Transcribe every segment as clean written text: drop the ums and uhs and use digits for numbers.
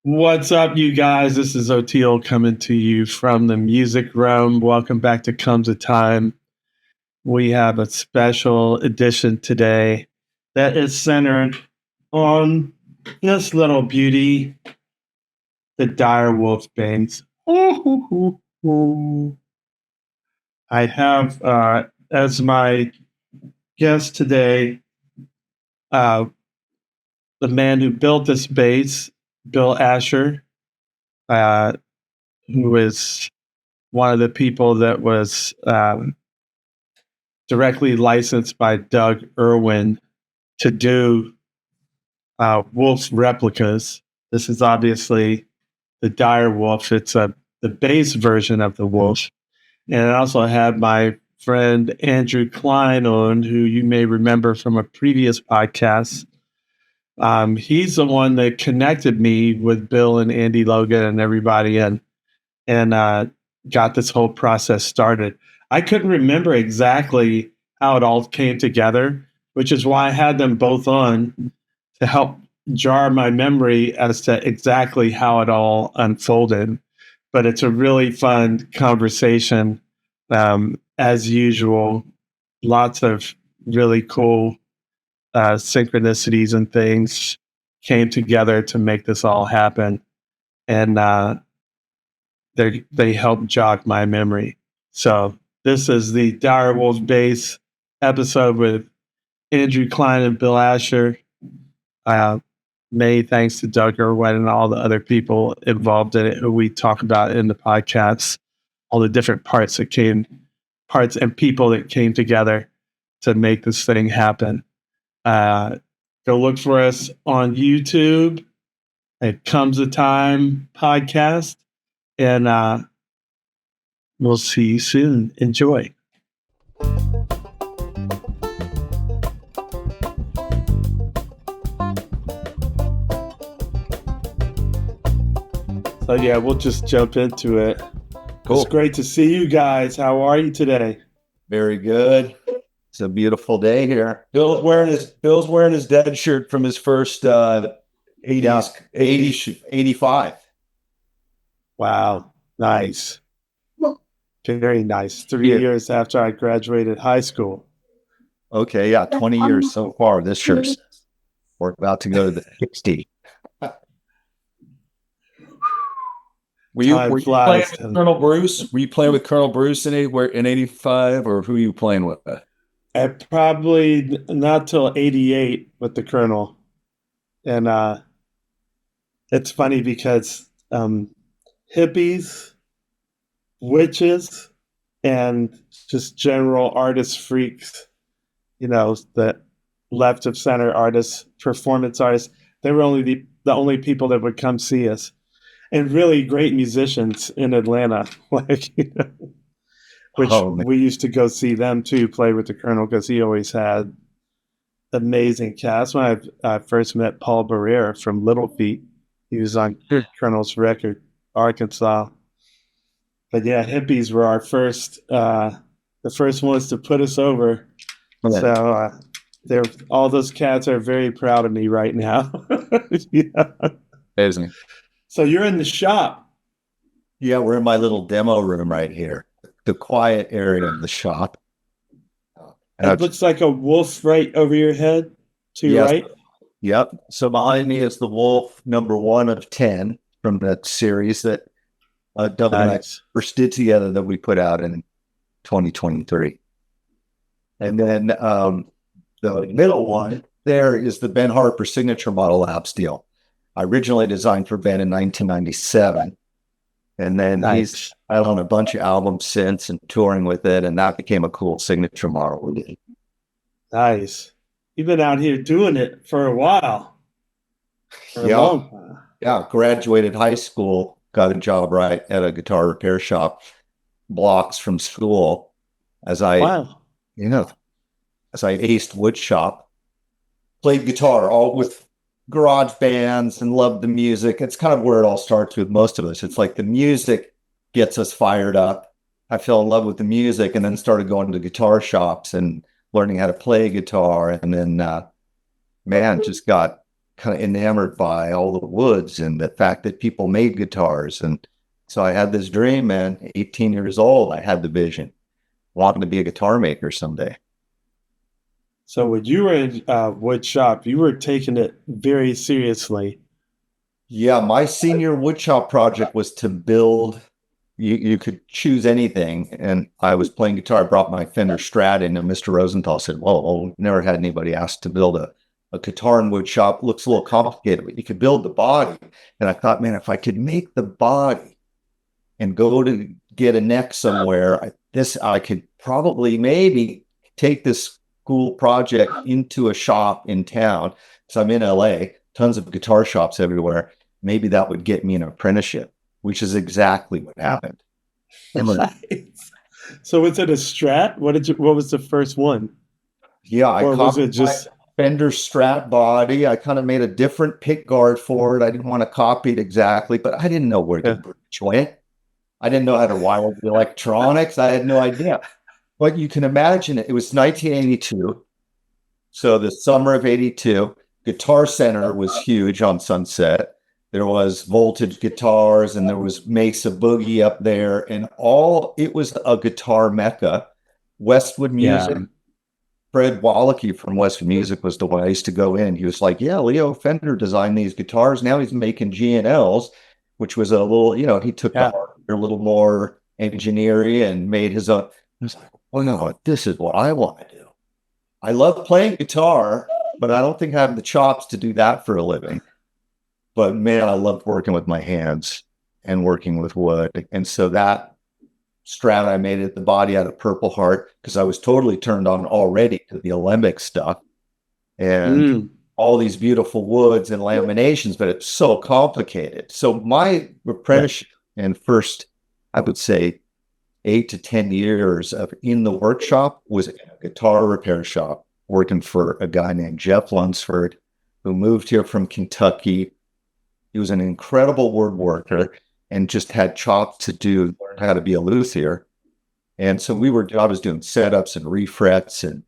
What's up, you guys? This is Oteil coming to you from the music room. Welcome back to Comes a Time. We have a special edition today that is centered on this little beauty, the Direwolf bands. I have as my guest today the man who built this bass, Bill Asher, who is one of the people that was directly licensed by Doug Irwin to do Wolf's replicas. This is obviously the Direwolf. It's the bass version of the Wolf. And I also had my friend Andrew Kline on, who you may remember from a previous podcast. He's the one that connected me with Bill and Andy Logan and everybody, and got this whole process started. I couldn't remember exactly how it all came together, which is why I had them both on to help jar my memory as to exactly how it all unfolded. But it's a really fun conversation, as usual. Lots of really cool synchronicities and things came together to make this all happen. And they helped jog my memory. So this is the Direwolf bass episode with Andrew Kline and Bill Asher. Many thanks to Doug Irwin and all the other people involved in it who we talk about in the podcast, all the different parts and people that came together to make this thing happen. Go look for us on YouTube. It Comes a Time podcast. And we'll see you soon. Enjoy. So yeah, we'll just jump into it. Cool. It's great to see you guys. How are you today? Very good. It's a beautiful day here. Bill's wearing his Dead shirt from his first 85. Wow. Nice. Very nice. 3 years after I graduated high school. Okay, yeah, 20 years so far. This shirt. We're about to go to the 60. Were you playing with Colonel Bruce? Were you playing with Colonel Bruce in 85, or who were you playing with? Probably not till 88 with the Colonel. And it's funny because hippies, witches, and just general artist freaks, the left of center artists, performance artists, they were only the only people that would come see us. And really great musicians in Atlanta, which we used to go see them too, play with the Colonel, because he always had amazing cast. When I first met Paul Barrere from Little Feat, he was on Colonel's record, Arkansas. But yeah, hippies were our the first ones to put us over. Okay. So all those cats are very proud of me right now. Yeah. Amazing. So you're in the shop. Yeah, we're in my little demo room right here, the quiet area of the shop. It looks like a wolf right over your head to your right. Yep. So behind me is the Wolf number 1 of 10 from that series that Doug and I first did together that we put out in 2023. And then the middle one there is the Ben Harper signature model lap steel. I originally designed for Ben in 1997. And then he's out on a bunch of albums since and touring with it, and that became a cool signature model. Nice. You've been out here doing it for a while. Yeah, graduated high school, got a job right at a guitar repair shop, blocks from school, as I aced wood shop, played guitar all with garage bands and loved the music. It's kind of where it all starts with most of us. It's like the music gets us fired up. I fell in love with the music and then started going to guitar shops and learning how to play guitar. And then, just got kind of enamored by all the woods and the fact that people made guitars. And so I had this dream, man. 18 years old, I had the vision, wanting to be a guitar maker someday. So when you were in wood shop, you were taking it very seriously. Yeah, my senior woodshop project was to build. You could choose anything, and I was playing guitar. I brought my Fender Strat in, and Mr. Rosenthal said, "Well, never had anybody ask to build a guitar in wood shop. Looks a little complicated, but you could build the body." And I thought, man, if I could make the body and go to get a neck somewhere, I could probably maybe take this cool project into a shop in town. So I'm in LA, tons of guitar shops everywhere. Maybe that would get me an apprenticeship, which is exactly what happened. Nice. So was it a Strat? What was the first one? Yeah, I Or was it just Fender Strat body. I kind of made a different pick guard for it. I didn't want to copy it exactly, but I didn't know where the bridge went. I didn't know how to wire the electronics. I had no idea. But you can imagine it. It was 1982. So the summer of 82, Guitar Center was huge on Sunset. There was Voltage Guitars and there was Mesa Boogie up there, and it was a guitar mecca. Westwood Music. Yeah. Fred Wallachy from Westwood Music was the one I used to go in. He was like, "Yeah, Leo Fender designed these guitars. Now he's making G&Ls," which was a little, he took the art a little more engineering and made his own. I was like, "Oh no, this is what I want to do. I love playing guitar, but I don't think I have the chops to do that for a living." But man, I loved working with my hands and working with wood. And so that Strat, I made it the body out of Purple Heart because I was totally turned on already to the alembic stuff and all these beautiful woods and laminations, but it's so complicated. So my apprenticeship and first, I would say, 8 to 10 years of in the workshop was in a guitar repair shop, working for a guy named Jeff Lunsford, who moved here from Kentucky. He was an incredible woodworker and just had chops to learn how to be a luthier. And so I was doing setups and refrets and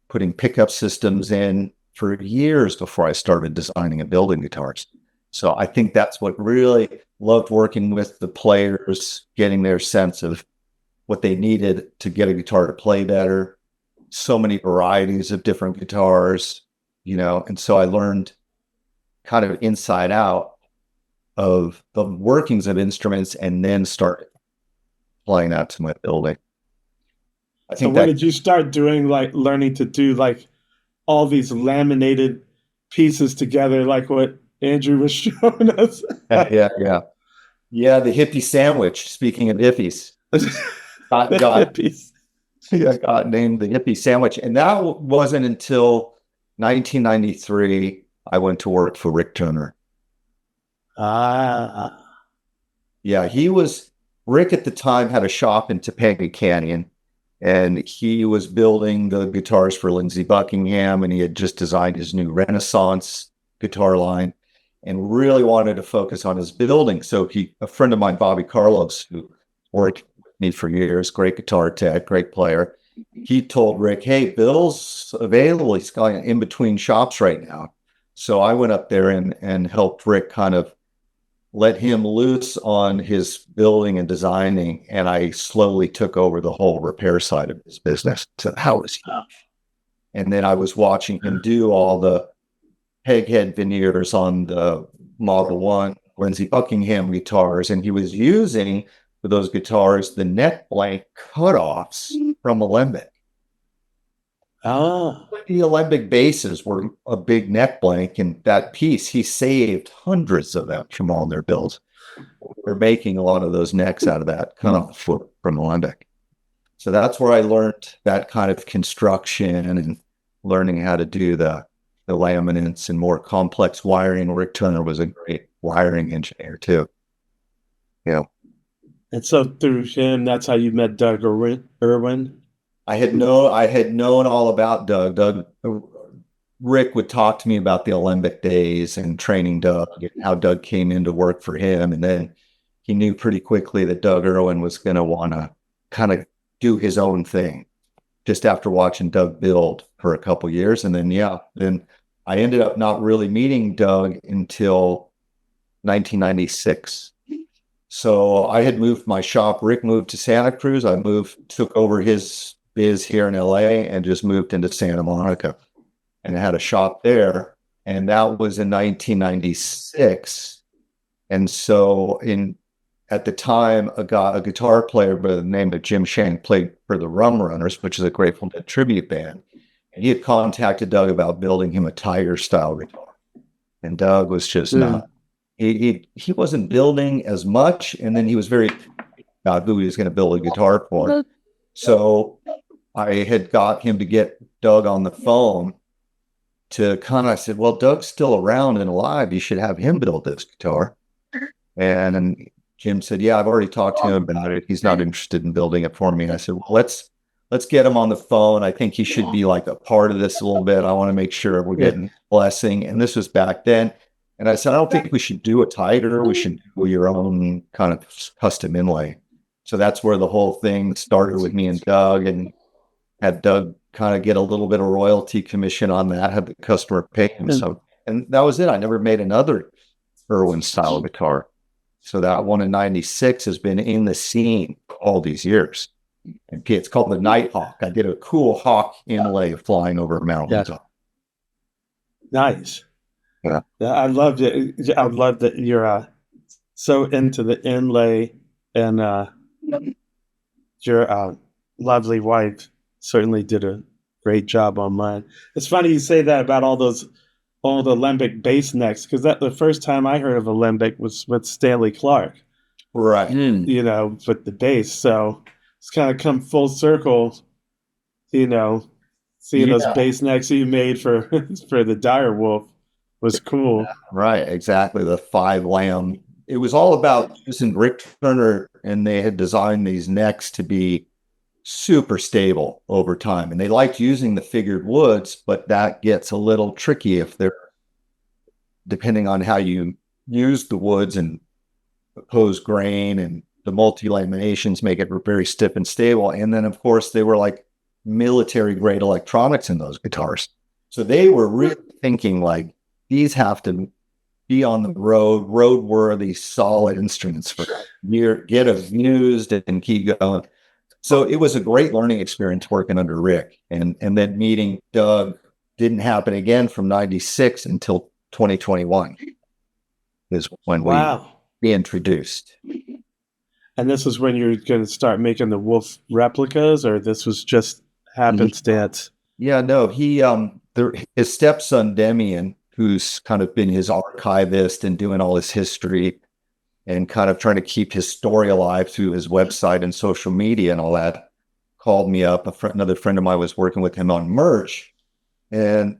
putting pickup systems in for years before I started designing and building guitars. So I think that's what really loved working with the players, getting their sense of what they needed to get a guitar to play better. So many varieties of different guitars, and so I learned kind of inside out of the workings of instruments and then started applying that to my building. So when did you start doing, like, learning to do like all these laminated pieces together, like what Andrew was showing us? Yeah, the hippie sandwich. Speaking of hippies, got named the hippie sandwich. And that wasn't until 1993 I went to work for Rick Turner. Yeah, Rick at the time had a shop in Topanga Canyon, and he was building the guitars for Lindsey Buckingham, and he had just designed his new Renaissance guitar line and really wanted to focus on his building. So a friend of mine, Bobby Carlos, who worked with me for years, great guitar tech, great player, he told Rick, "Hey, Bill's available. He's going in between shops right now." So I went up there and helped Rick kind of let him loose on his building and designing, and I slowly took over the whole repair side of his business. So that was huge. And then I was watching him do all the peghead veneers on the Model 1 Lindsey Buckingham guitars, and he was using for those guitars the neck blank cutoffs from Alembic. The Alembic bases were a big neck blank, and that piece, he saved hundreds of them from all their builds. We're making a lot of those necks out of that cutoff foot from Alembic. So that's where I learned that kind of construction and learning how to do the laminates and more complex wiring. Rick Turner was a great wiring engineer too. And so through him, that's how you met Doug Irwin? I had known all about Doug. Rick would talk to me about the Alembic days and training Doug, and how Doug came in to work for him. And then he knew pretty quickly that Doug Irwin was going to want to kind of do his own thing just after watching Doug build for a couple years. And then I ended up not really meeting Doug until 1996. So I had moved my shop. Rick moved to Santa Cruz. I took over his biz here in LA and just moved into Santa Monica and had a shop there. And that was in 1996. And so at the time, a guitar player by the name of Jim Shank played for the Rum Runners, which is a Grateful Dead tribute band. And he had contacted Doug about building him a Tiger style guitar. And Doug was just not. He wasn't building as much, and then he was very about who he was going to build a guitar for. So I had got him to get Doug on the phone I said, well, Doug's still around and alive. You should have him build this guitar. And Jim said, yeah, I've already talked to him about it. He's not interested in building it for me. And I said, well, let's get him on the phone. I think he should be like a part of this a little bit. I want to make sure we're getting blessing. And this was back then. And I said, I don't think we should do a Tiger. We should do your own kind of custom inlay. So that's where the whole thing started with me and Doug, and had Doug kind of get a little bit of royalty commission on that, had the customer pay him. So, and that was it. I never made another Irwin style guitar. So that one in 96 has been in the scene all these years. And it's called the Nighthawk. I did a cool hawk inlay flying over a mountain. Yeah. Nice. Yeah. I loved it. I love that you're so into the inlay, and your lovely wife certainly did a great job on mine. It's funny you say that about all the alembic bass necks, because the first time I heard of alembic was with Stanley Clark. Right. You know, with the bass. So it's kind of come full circle, you know, seeing those bass necks you made for the Direwolf was cool. Right, exactly. The 5 lamb. It was all about using Rick Turner, and they had designed these necks to be super stable over time. And they liked using the figured woods, but that gets a little tricky if they're, depending on how you use the woods and oppose grain, and the multi-laminations make it very stiff and stable. And then, of course, they were like military grade electronics in those guitars. So they were really thinking like, these have to be on the road-worthy, solid instruments for get them used and keep going. So it was a great learning experience working under Rick. And then meeting Doug didn't happen again from 96 until 2021 is when we introduced. And this was when you were going to start making the Wolf replicas, or this was just happenstance? Yeah, no, his stepson, Demian, who's kind of been his archivist and doing all his history and kind of trying to keep his story alive through his website and social media and all that, called me up. Another friend of mine was working with him on merch, and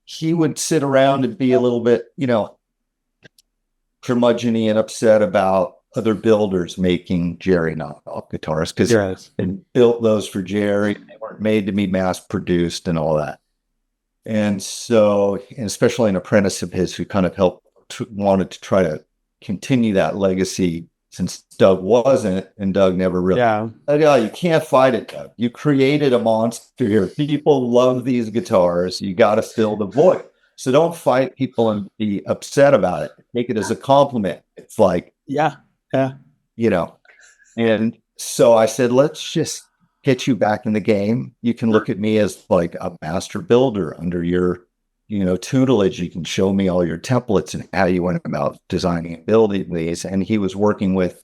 he would sit around and be a little bit, curmudgeon-y and upset about other builders making Jerry knockoff guitars, because they built those for Jerry. They weren't made to be mass produced and all that. And so, and especially an apprentice of his who kind of wanted to try to continue that legacy, since Doug wasn't, and Doug never really. You can't fight it, Doug. You created a monster here. People love these guitars. You got to fill the void. So don't fight people and be upset about it. Take it as a compliment. It's like, And so I said, let's just get you back in the game. You can look at me as like a master builder under your, tutelage. You can show me all your templates and how you went about designing and building these. And he was working with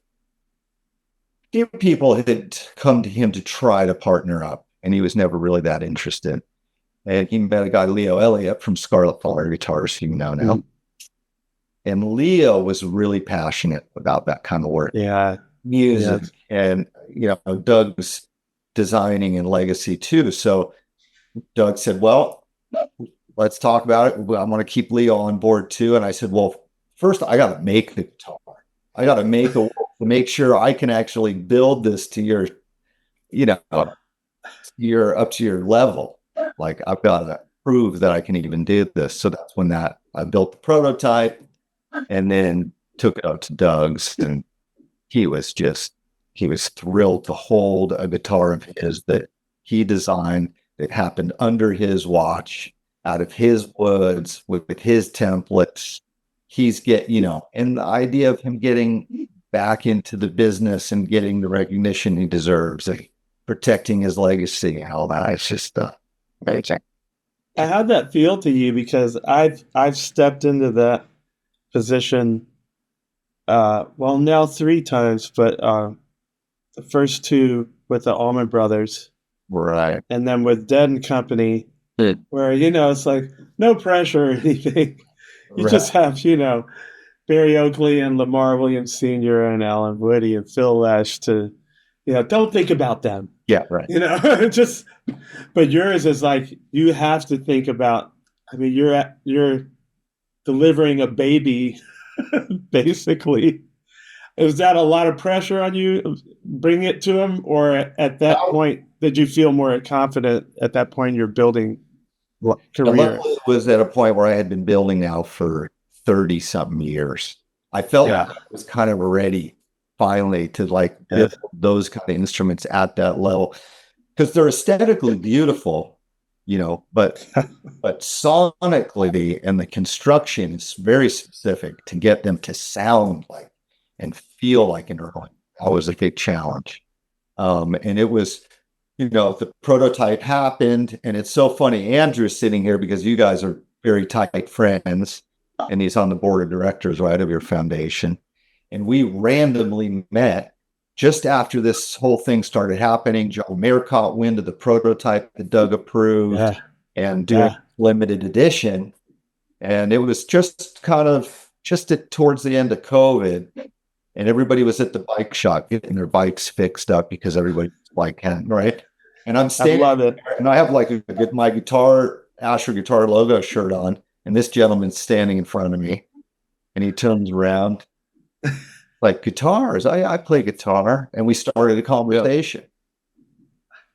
people that had come to him to try to partner up, and he was never really that interested. And he met a guy, Leo Elliott from Scarlet Fire Guitars, you know now. And Leo was really passionate about that kind of work. Music. And, Doug's designing and legacy too. So Doug said, well, let's talk about it. I'm going to keep Leo on board too. And I said, well, first I got to make the guitar. I got to make sure I can actually build this to your, you're up to your level. Like, I've got to prove that I can even do this. So that's when I built the prototype and then took it out to Doug's, and he was thrilled to hold a guitar of his that he designed that happened under his watch. out of his woods with his templates. He's and the idea of him getting back into the business and getting the recognition he deserves, and protecting his legacy and all that. It's just amazing. How'd that feel to you? Because I've stepped into that position, now 3 times, but the first 2 with the Allman Brothers, right, and then with Dead and Company, where it's like no pressure or anything. You just have Barry Oakley and Lamar Williams Sr. and Alan Woody and Phil Lesh to don't think about them. Yeah, right. But yours is like you have to think about. I mean, you're delivering a baby, basically. Is that a lot of pressure on you bringing it to him, or at that point did you feel more confident at that point in your building career? I was at a point where I had been building now for 30 something years. I felt like I was kind of ready finally to build those kind of instruments at that level, because they're aesthetically beautiful, but sonically and the construction is very specific to get them to sound like and feel like an organ. That was a big challenge. And it was, the prototype happened, and it's so funny. Andrew's sitting here because you guys are very tight friends, and he's on the board of directors, right, of your foundation. And we randomly met just after this whole thing started happening. John Mayer caught wind of the prototype that Doug approved and doing limited edition. And it was just kind of towards the end of COVID, and everybody was at the bike shop getting their bikes fixed up because everybody was right? And I'm standing there, and I have my guitar, Asher Guitar logo shirt on, and this gentleman's standing in front of me, and he turns around guitars. I play guitar, and we started a conversation.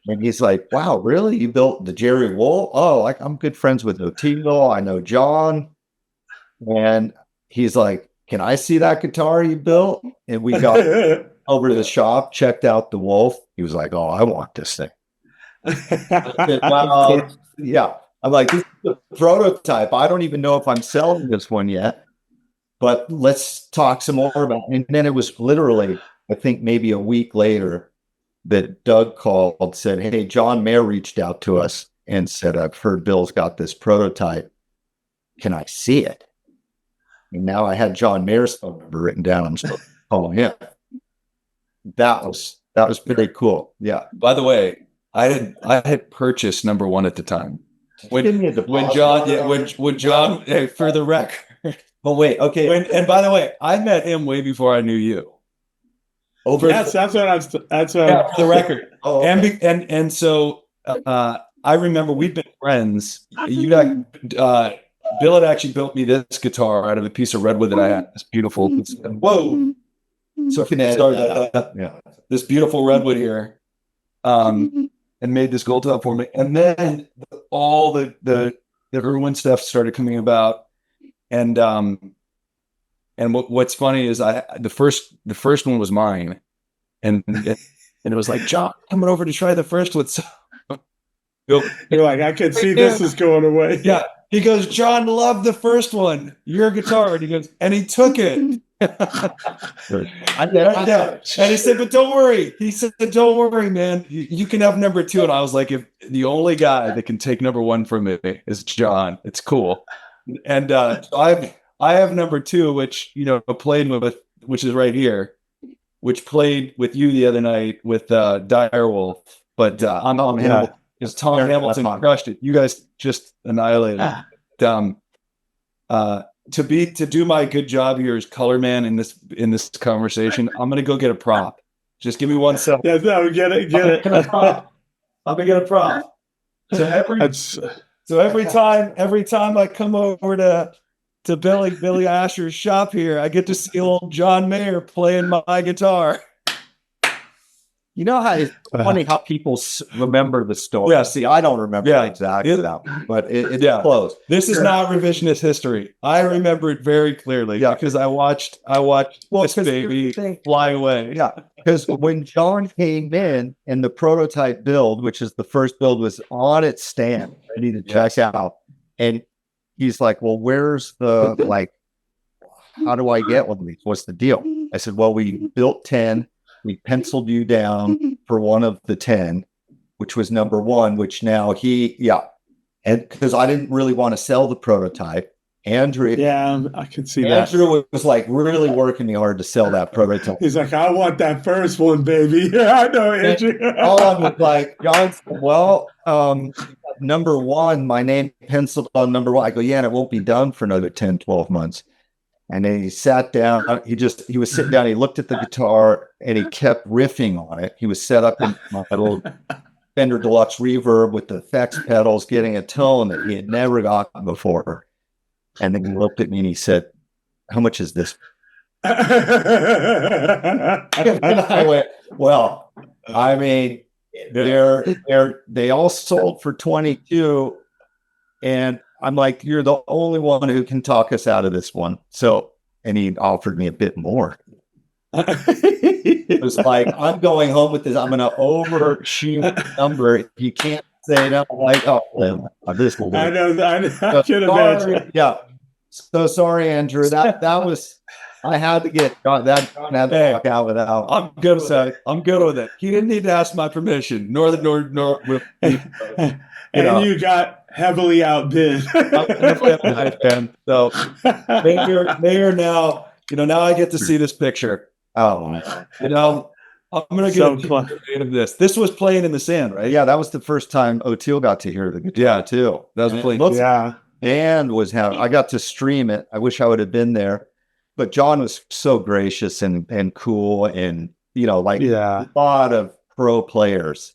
And he's like, "Wow, really? You built the Jerry Wolf? Oh, I'm good friends with Oteil. I know John." And he's like, "Can I see that guitar you built?" And we got over to the shop, checked out the Wolf. He was like, "Oh, I want this thing." Yeah. I'm like, "This is the prototype. I don't even know if I'm selling this one yet, but let's talk some more about it." And then it was literally, I think maybe a week later, that Doug called, said, "Hey, John Mayer reached out to us and said, I've heard Bill's got this prototype. Can I see it?" And now I had John Mayer's phone number written down. I'm still calling him. That was pretty cool. Yeah. By the way, I had purchased number 1 at the time. When John, for the record. Oh wait, okay. And by the way, I met him way before I knew you. That's what for the record. Oh, okay. And so I remember we've been friends. Bill had actually built me this guitar out of a piece of redwood that I had. This beautiful. Whoa. So this beautiful redwood here, and made this gold top for me. And then all the Irwin stuff started coming about, and what's funny is the first one was mine, and it was like, "John, coming over to try the first one." So you're like, "I can see this is going away." Yeah. He goes, "John loved the first one, your guitar." And he goes, and he took it. And he said, "But don't worry." He said, "Don't worry, man. You can have number 2." And I was like, "If the only guy that can take number 1 from me is John, it's cool." And so I have number 2, which played with, which is right here, which played with you the other night with Direwolf. But I'm on Hamilton. Because Tom Hamilton crushed it. You guys just annihilated it. To do my good job here as color man in this conversation, I'm gonna go get a prop. Just give me 1 second. Yeah, no, get it. I'm gonna get a prop. So every time I come over to Billy Asher's shop here, I get to see old John Mayer playing my guitar. You know how it's funny how people remember the story. Yeah. See, I don't remember exactly that, but it's close. This is not revisionist history. I remember it very clearly because I watched this baby fly away. Yeah, because when John came in and the prototype build, which is the first build, was on its stand, ready to check out, And he's like, well, where's the, like, how do I get one of these? What's the deal? I said, well, we built 10. We penciled you down for one of the 10, which was number 1, which now and because I didn't really want to sell the prototype. Andrew, I could see that. Andrew was like really working me hard to sell that prototype. He's like, I want that first one, baby. I know, Andrew. John was like, John said, well, number 1, my name penciled on number 1. I go, yeah, and it won't be done for another 10, 12 months. And then he sat down, he was sitting down, he looked at the guitar and he kept riffing on it. He was set up in my little Fender Deluxe Reverb with the effects pedals, getting a tone that he had never gotten before. And then he looked at me and he said, how much is this? And I went, well, I mean, they all sold for 22. And I'm like, you're the only one who can talk us out of this one. So, and he offered me a bit more. It was like, I'm going home with this. I'm going to overshoot the number. You can't say that. I'm like, oh, this will do. I know. I can imagine. Yeah. So sorry, Andrew. That was, I had to get that. John had to walk out without. I'm good with it. He didn't need to ask my permission, nor. And you got heavily outbid. So Mayor now, now I get to see this picture. Oh, man. I'm going to get a of this. This was playing in the sand, right? Yeah, that was the first time Oteil got to hear the guitar too. That was playing. And I got to stream it. I wish I would have been there. But John was so gracious and cool, and a lot of pro players.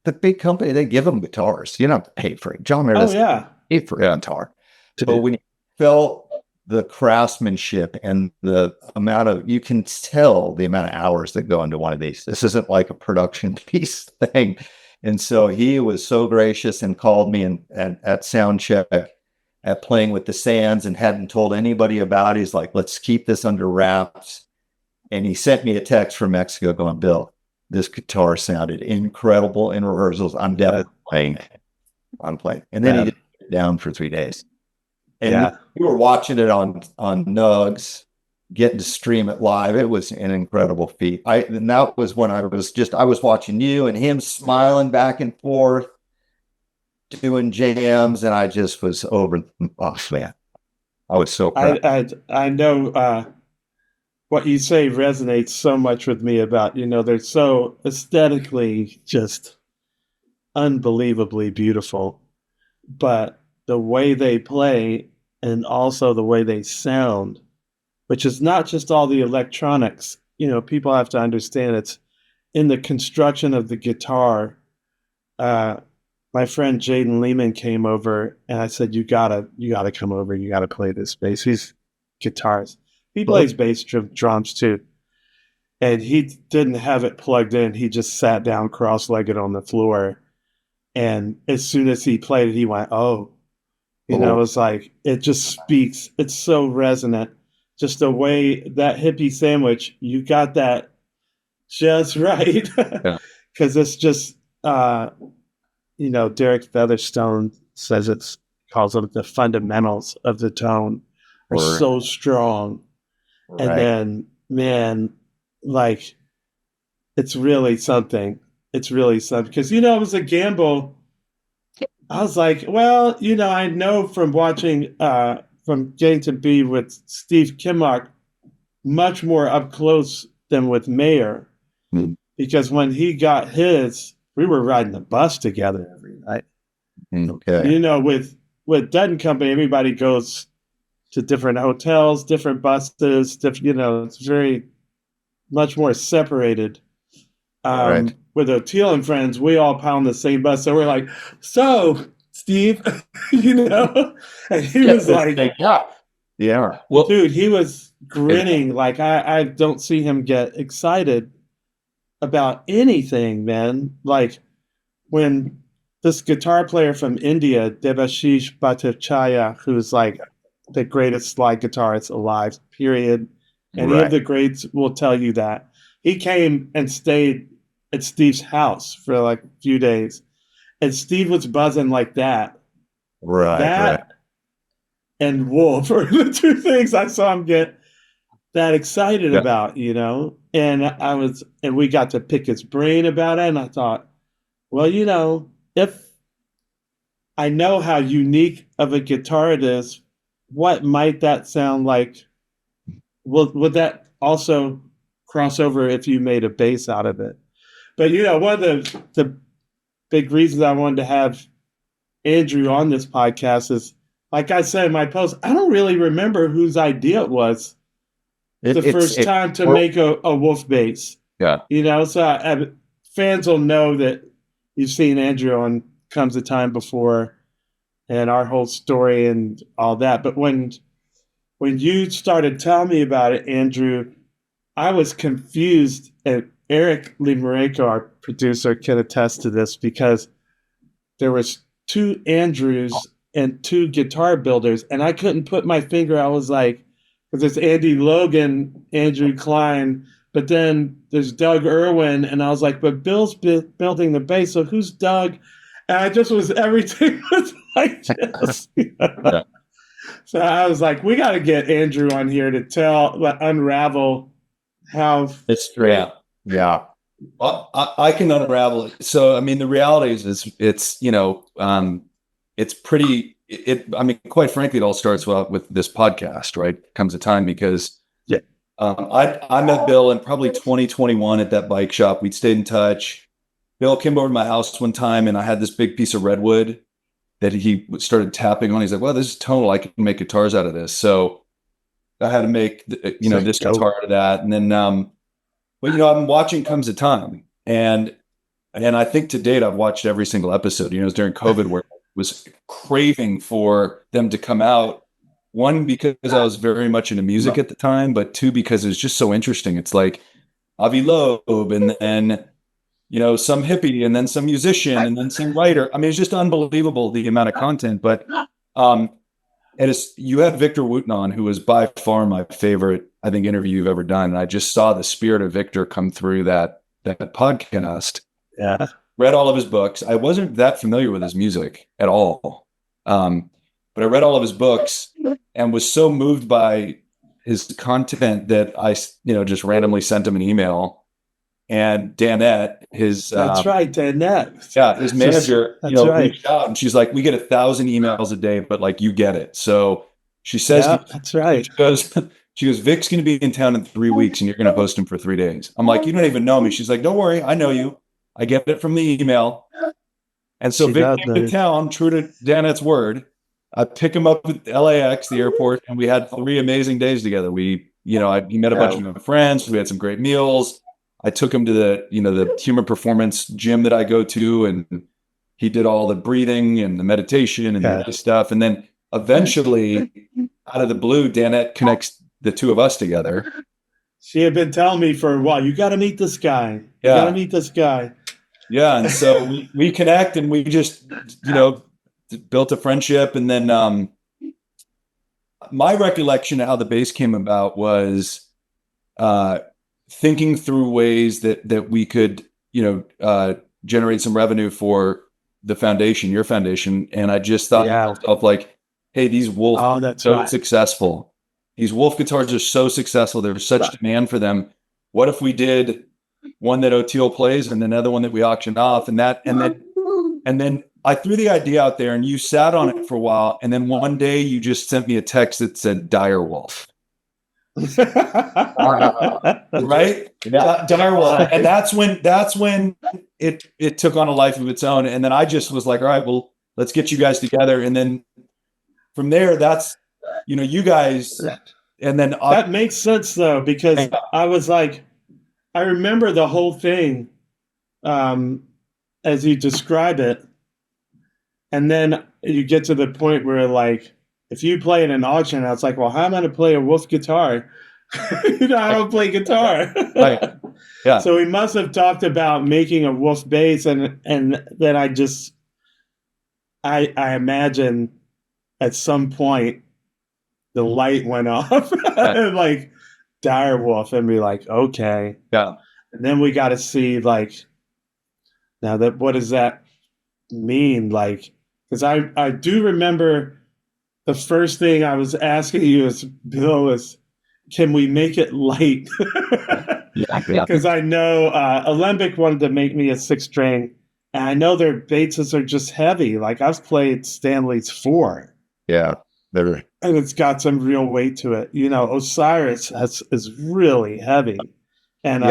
The big company, they give them guitars. You don't have to pay for it. John Mayer doesn't pay for a guitar. So when you felt the craftsmanship and the amount of, you can tell the amount of hours that go into one of these. This isn't like a production piece thing. And so he was so gracious and called me at sound check at playing with the Sands and hadn't told anybody about it. He's like, let's keep this under wraps. And he sent me a text from Mexico going, Bill, this guitar sounded incredible in rehearsals. I'm definitely playing. I'm playing. And then he did it down for 3 days. And we were watching it on Nugs, getting to stream it live. It was an incredible feat. And that was when I was watching you and him smiling back and forth, doing jams, and I just was over. Oh man, I was so proud. I know what you say resonates so much with me about, they're so aesthetically just unbelievably beautiful, but the way they play and also the way they sound, which is not just all the electronics. People have to understand it's in the construction of the guitar. My friend Jaden Lehman came over and I said, you gotta come over. You gotta play this bass. He's guitarist. He plays bass drums too. And he didn't have it plugged in. He just sat down cross-legged on the floor. And as soon as he played it, he went, oh. It's like, it just speaks. It's so resonant. Just the way that hippie sandwich, you got that just right. Because it's just, Derek Featherstone calls it the fundamentals of the tone are so strong. Right. And then, man, like, it's really something. It's really something. Because, it was a gamble. I was like, well, I know from watching, from getting to be with Steve Kimmock much more up close than with Mayer. Mm. Because when he got his, we were riding the bus together every night. Okay. With Dutton Company, everybody goes to different hotels, different buses, it's very much more separated. Right. With Oteil and friends, we all pound the same bus. So we're like, so Steve, and he was like, yeah. Well, dude, he was grinning. Like I don't see him get excited about anything, man. Like when this guitar player from India, Devashish Bhattacharya, who's like the greatest slide guitarist alive, period. Any of the greats will tell you that. He came and stayed at Steve's house for like a few days. And Steve was buzzing like that. That and Wolf are the two things I saw him get that excited about, and we got to pick his brain about it. And I thought, well, if I know how unique of a guitar it is, what might that sound like? Would that also cross over if you made a bass out of it? But one of the big reasons I wanted to have Andrew on this podcast is, like I said in my post, I don't really remember whose idea it was the first time to make a Wolf bass. Yeah. So fans will know that you've seen Andrew on Comes a Time before and our whole story and all that. But when you started telling me about it, Andrew, I was confused. And Eric Limarenko, our producer, can attest to this, because there was two Andrews and two guitar builders, and I couldn't put my finger. I was like, because it's Andy Logan, Andrew Kline, but then there's Doug Irwin, and I was like, but Bill's building the bass, so who's Doug? And I just was, everything was like this. Yeah. So I was like, we got to get Andrew on here to unravel how it's straight. Yeah. Well, I can unravel it. So, I mean, the reality is it's pretty, quite frankly, it all starts with this podcast, right? Comes a time, because I met Bill in probably 2021 at that bike shop. We'd stayed in touch. Bill came over to my house one time, and I had this big piece of redwood that he started tapping on. He's like, well, this is tonal. I can make guitars out of this. So I had to make, this guitar out of that. And then, I'm watching Comes a Time. And I think to date, I've watched every single episode. It was during COVID where I was craving for them to come out. One, because I was very much into music at the time, but two, because it was just so interesting. It's like Avi Loeb, and then, some hippie, and then some musician, and then some writer. I mean, it's just unbelievable, the amount of content. But you had Victor Wooten on, who was by far my favorite, I think, interview you've ever done. And I just saw the spirit of Victor come through that podcast. Yeah. Read all of his books. I wasn't that familiar with his music at all. But I read all of his books and was so moved by his content that I, just randomly sent him an email. And Danette, that's right, Danette. Yeah, his manager, reached out, and she's like, we get 1,000 emails a day, but like, you get it. So she says, that's right. She goes, Vic's going to be in town in 3 weeks, and you're going to host him for 3 days. I'm like, you don't even know me. She's like, don't worry, I know you. I get it from the email. And so Vic came to town, true to Danette's word. I pick him up at LAX, the airport, and we had 3 amazing days together. He met a bunch of my friends. We had some great meals. I took him to the human performance gym that I go to, and he did all the breathing and the meditation and the stuff. And then eventually, out of the blue, Danette connects the two of us together. She had been telling me for a while, you got to meet this guy. You got to meet this guy. Yeah. And so we connect, and we just, built a friendship. And then my recollection of how the bass came about was thinking through ways that we could, generate some revenue for the foundation, your foundation. And I just thought to myself, like, hey, these Wolf successful. These Wolf guitars are so successful. There's such demand for them. What if we did one that Oteil plays and another one that we auctioned off, and then I threw the idea out there, and you sat on it for a while. And then one day you just sent me a text that said Direwolf. Right? Yeah. Direwolf. And that's when it took on a life of its own. And then I just was like, all right, well, let's get you guys together. And then from there, that's, you guys, and then that makes sense though, because I was like, I remember the whole thing as you describe it. And then you get to the point where, like, if you play in an auction, I was like, well, how am I going to play a Wolf guitar? I don't play guitar. Right. Yeah. So we must have talked about making a Wolf bass, and then I imagine at some point the light went off, and like Direwolf, and be like, okay. Yeah. And then we got to see, like, now that, what does that mean? Like, Because I do remember the first thing I was asking you is, Bill, is can we make it light? Because I know Alembic wanted to make me a 6-string, and I know their basses are just heavy. Like I've played Stanley's 4. Yeah, they're and it's got some real weight to it. You know, Osiris is really heavy, and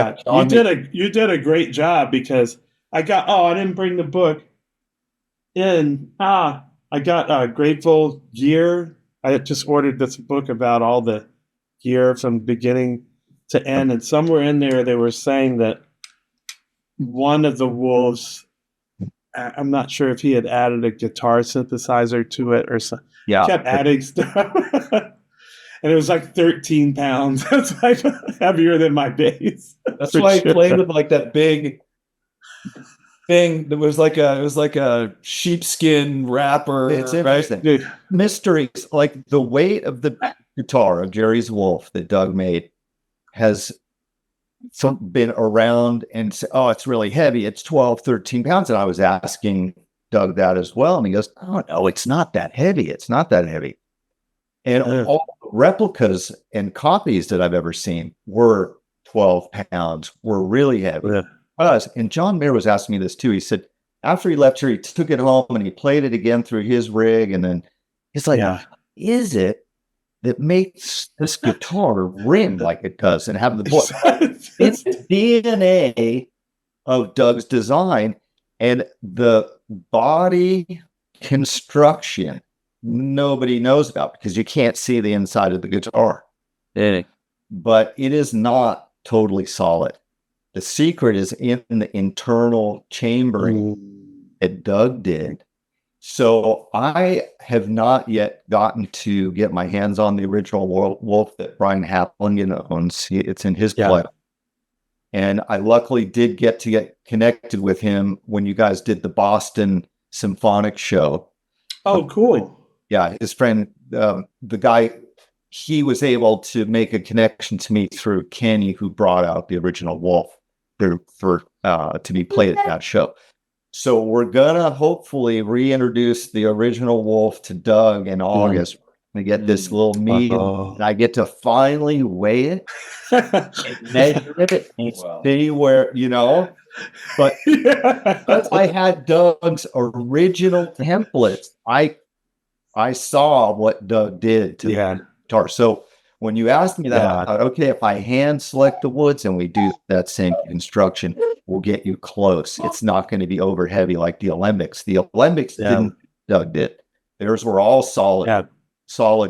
you did a great job because I didn't bring the book in. I got Grateful gear. I had just ordered this book about all the gear from beginning to end, and somewhere in there they were saying that one of the wolves, I'm not sure if he had added a guitar synthesizer to it or something. Yeah. Kept adding stuff. And it was like 13 pounds. That's like heavier than my bass. That's why I played with like that big thing that was like a sheepskin wrapper. It's interesting. Right? Mysteries, like the weight of the guitar of Jerry's Wolf that Doug made has been around and said, oh, it's really heavy. It's 12, 13 pounds. And I was asking Doug that as well. And he goes, oh, no, it's not that heavy. It's not that heavy. And all replicas and copies that I've ever seen were 12 pounds, were really heavy. Yeah. And John Mayer was asking me this too. He said, after he left here, he took it home and he played it again through his rig. And then he's like, is it that makes this guitar ring like it does and have the voice? It's DNA of Doug's design and the body construction nobody knows about because you can't see the inside of the guitar. But it is not totally solid. The secret is in the internal chambering that Doug did. So I have not yet gotten to get my hands on the original Wolf that Brian Haplingen owns. It's in his play. And I luckily did get connected with him when you guys did the Boston Symphonic show. Oh, cool. Yeah, his friend, the guy, he was able to make a connection to me through Kenny, who brought out the original Wolf to be played at that show. So we're gonna hopefully reintroduce the original Wolf to Doug in August. We get this little meeting, and I get to finally weigh it, and measure it, and see where, But I had Doug's original templates. I saw what Doug did to the guitar. So when you asked me that, I thought, okay, if I hand select the woods and we do that same construction, we'll get you close. It's not going to be over heavy like the Alembics. The Alembics didn't, Doug did. Theirs were all solid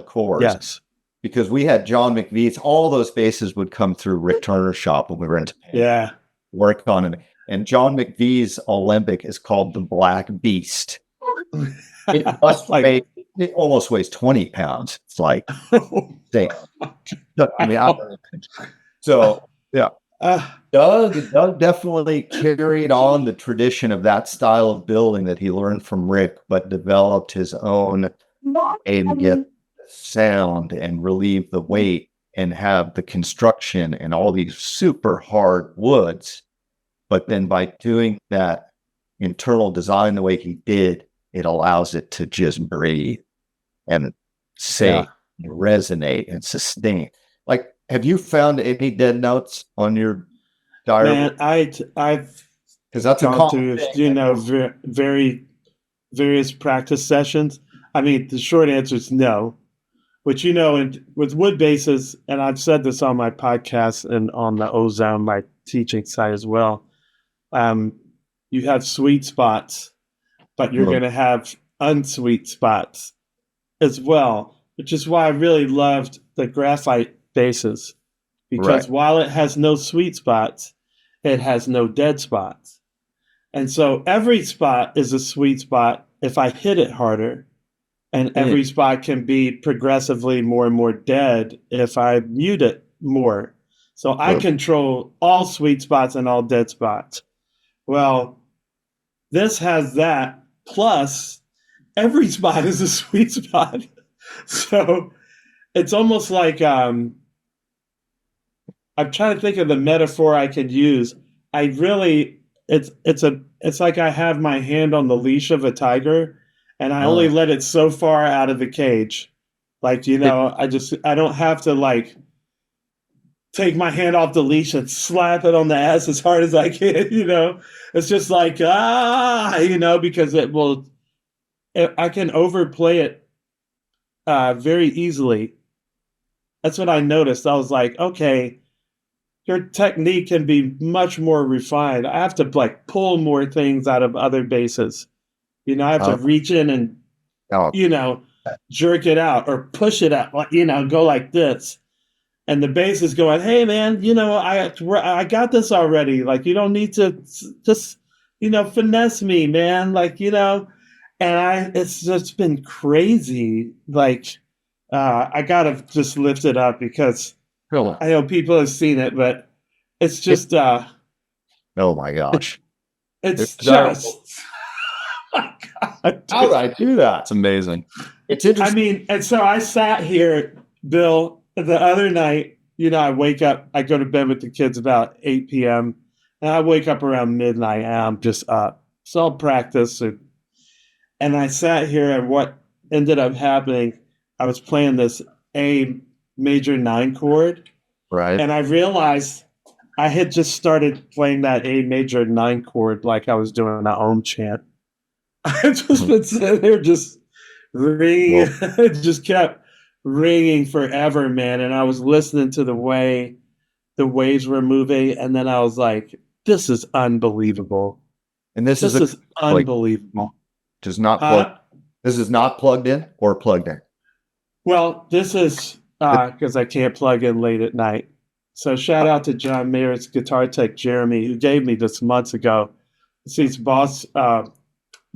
cores. Yes. Because we had John McVie's, all those basses would come through Rick Turner's shop when we were into work on it. And John McVie's Alembic is called the Black Beast. It almost weighs 20 pounds. It's like, damn. Doug definitely carried on the tradition of that style of building that he learned from Rick, but developed his own way to get sound and relieve the weight and have the construction and all these super hard woods. But then by doing that internal design the way he did, it allows it to just breathe and say, resonate and sustain. Like, have you found any dead notes on your diary? Man, I've because that's gone to very various practice sessions. I mean, the short answer is no. Which with wood basses, and I've said this on my podcast and on the Ozone, my teaching site as well. You have sweet spots, but you're going to have unsweet spots as well, which is why I really loved the graphite basses, because while it has no sweet spots, it has no dead spots. And so every spot is a sweet spot if I hit it harder, and every spot can be progressively more and more dead if I mute it more. So I control all sweet spots and all dead spots. Well, this has that, plus every spot is a sweet spot. So it's almost like I'm trying to think of the metaphor I could use. It's like I have my hand on the leash of a tiger, and I only let it so far out of the cage. Like, you know, I don't have to like take my hand off the leash and slap it on the ass as hard as I can, you know. It's just like, you know, because I can overplay it very easily. That's what I noticed. I was like, okay, your technique can be much more refined. I have to like pull more things out of other basses. You know, I have to reach in and, you know, jerk it out or push it out, you know, go like this. And the bass is going, hey, man, you know, I got this already. Like, you don't need to just, you know, finesse me, man. Like, you know, and it's just been crazy. Like, I got to just lift it up because I know people have seen it, but it's just, oh my gosh. It's just, oh God, how did I do that? It's amazing. It's interesting. I mean, and so I sat here, Bill, the other night, you know, I wake up, I go to bed with the kids about 8 p.m. and I wake up around midnight and I'm just up. So I'll practice. And I sat here and what ended up happening, I was playing this A major 9 chord. Right. And I realized I had just started playing that A major 9 chord like I was doing an Om chant. I just been sitting there just ringing. It just kept ringing forever, man. And I was listening to the way the waves were moving, and then I was like, "This is unbelievable." And this is unbelievable. This is not plugged in or plugged in. Well, this is because I can't plug in late at night. So shout out to John Mayer's guitar tech Jeremy, who gave me this months ago. It's these Boss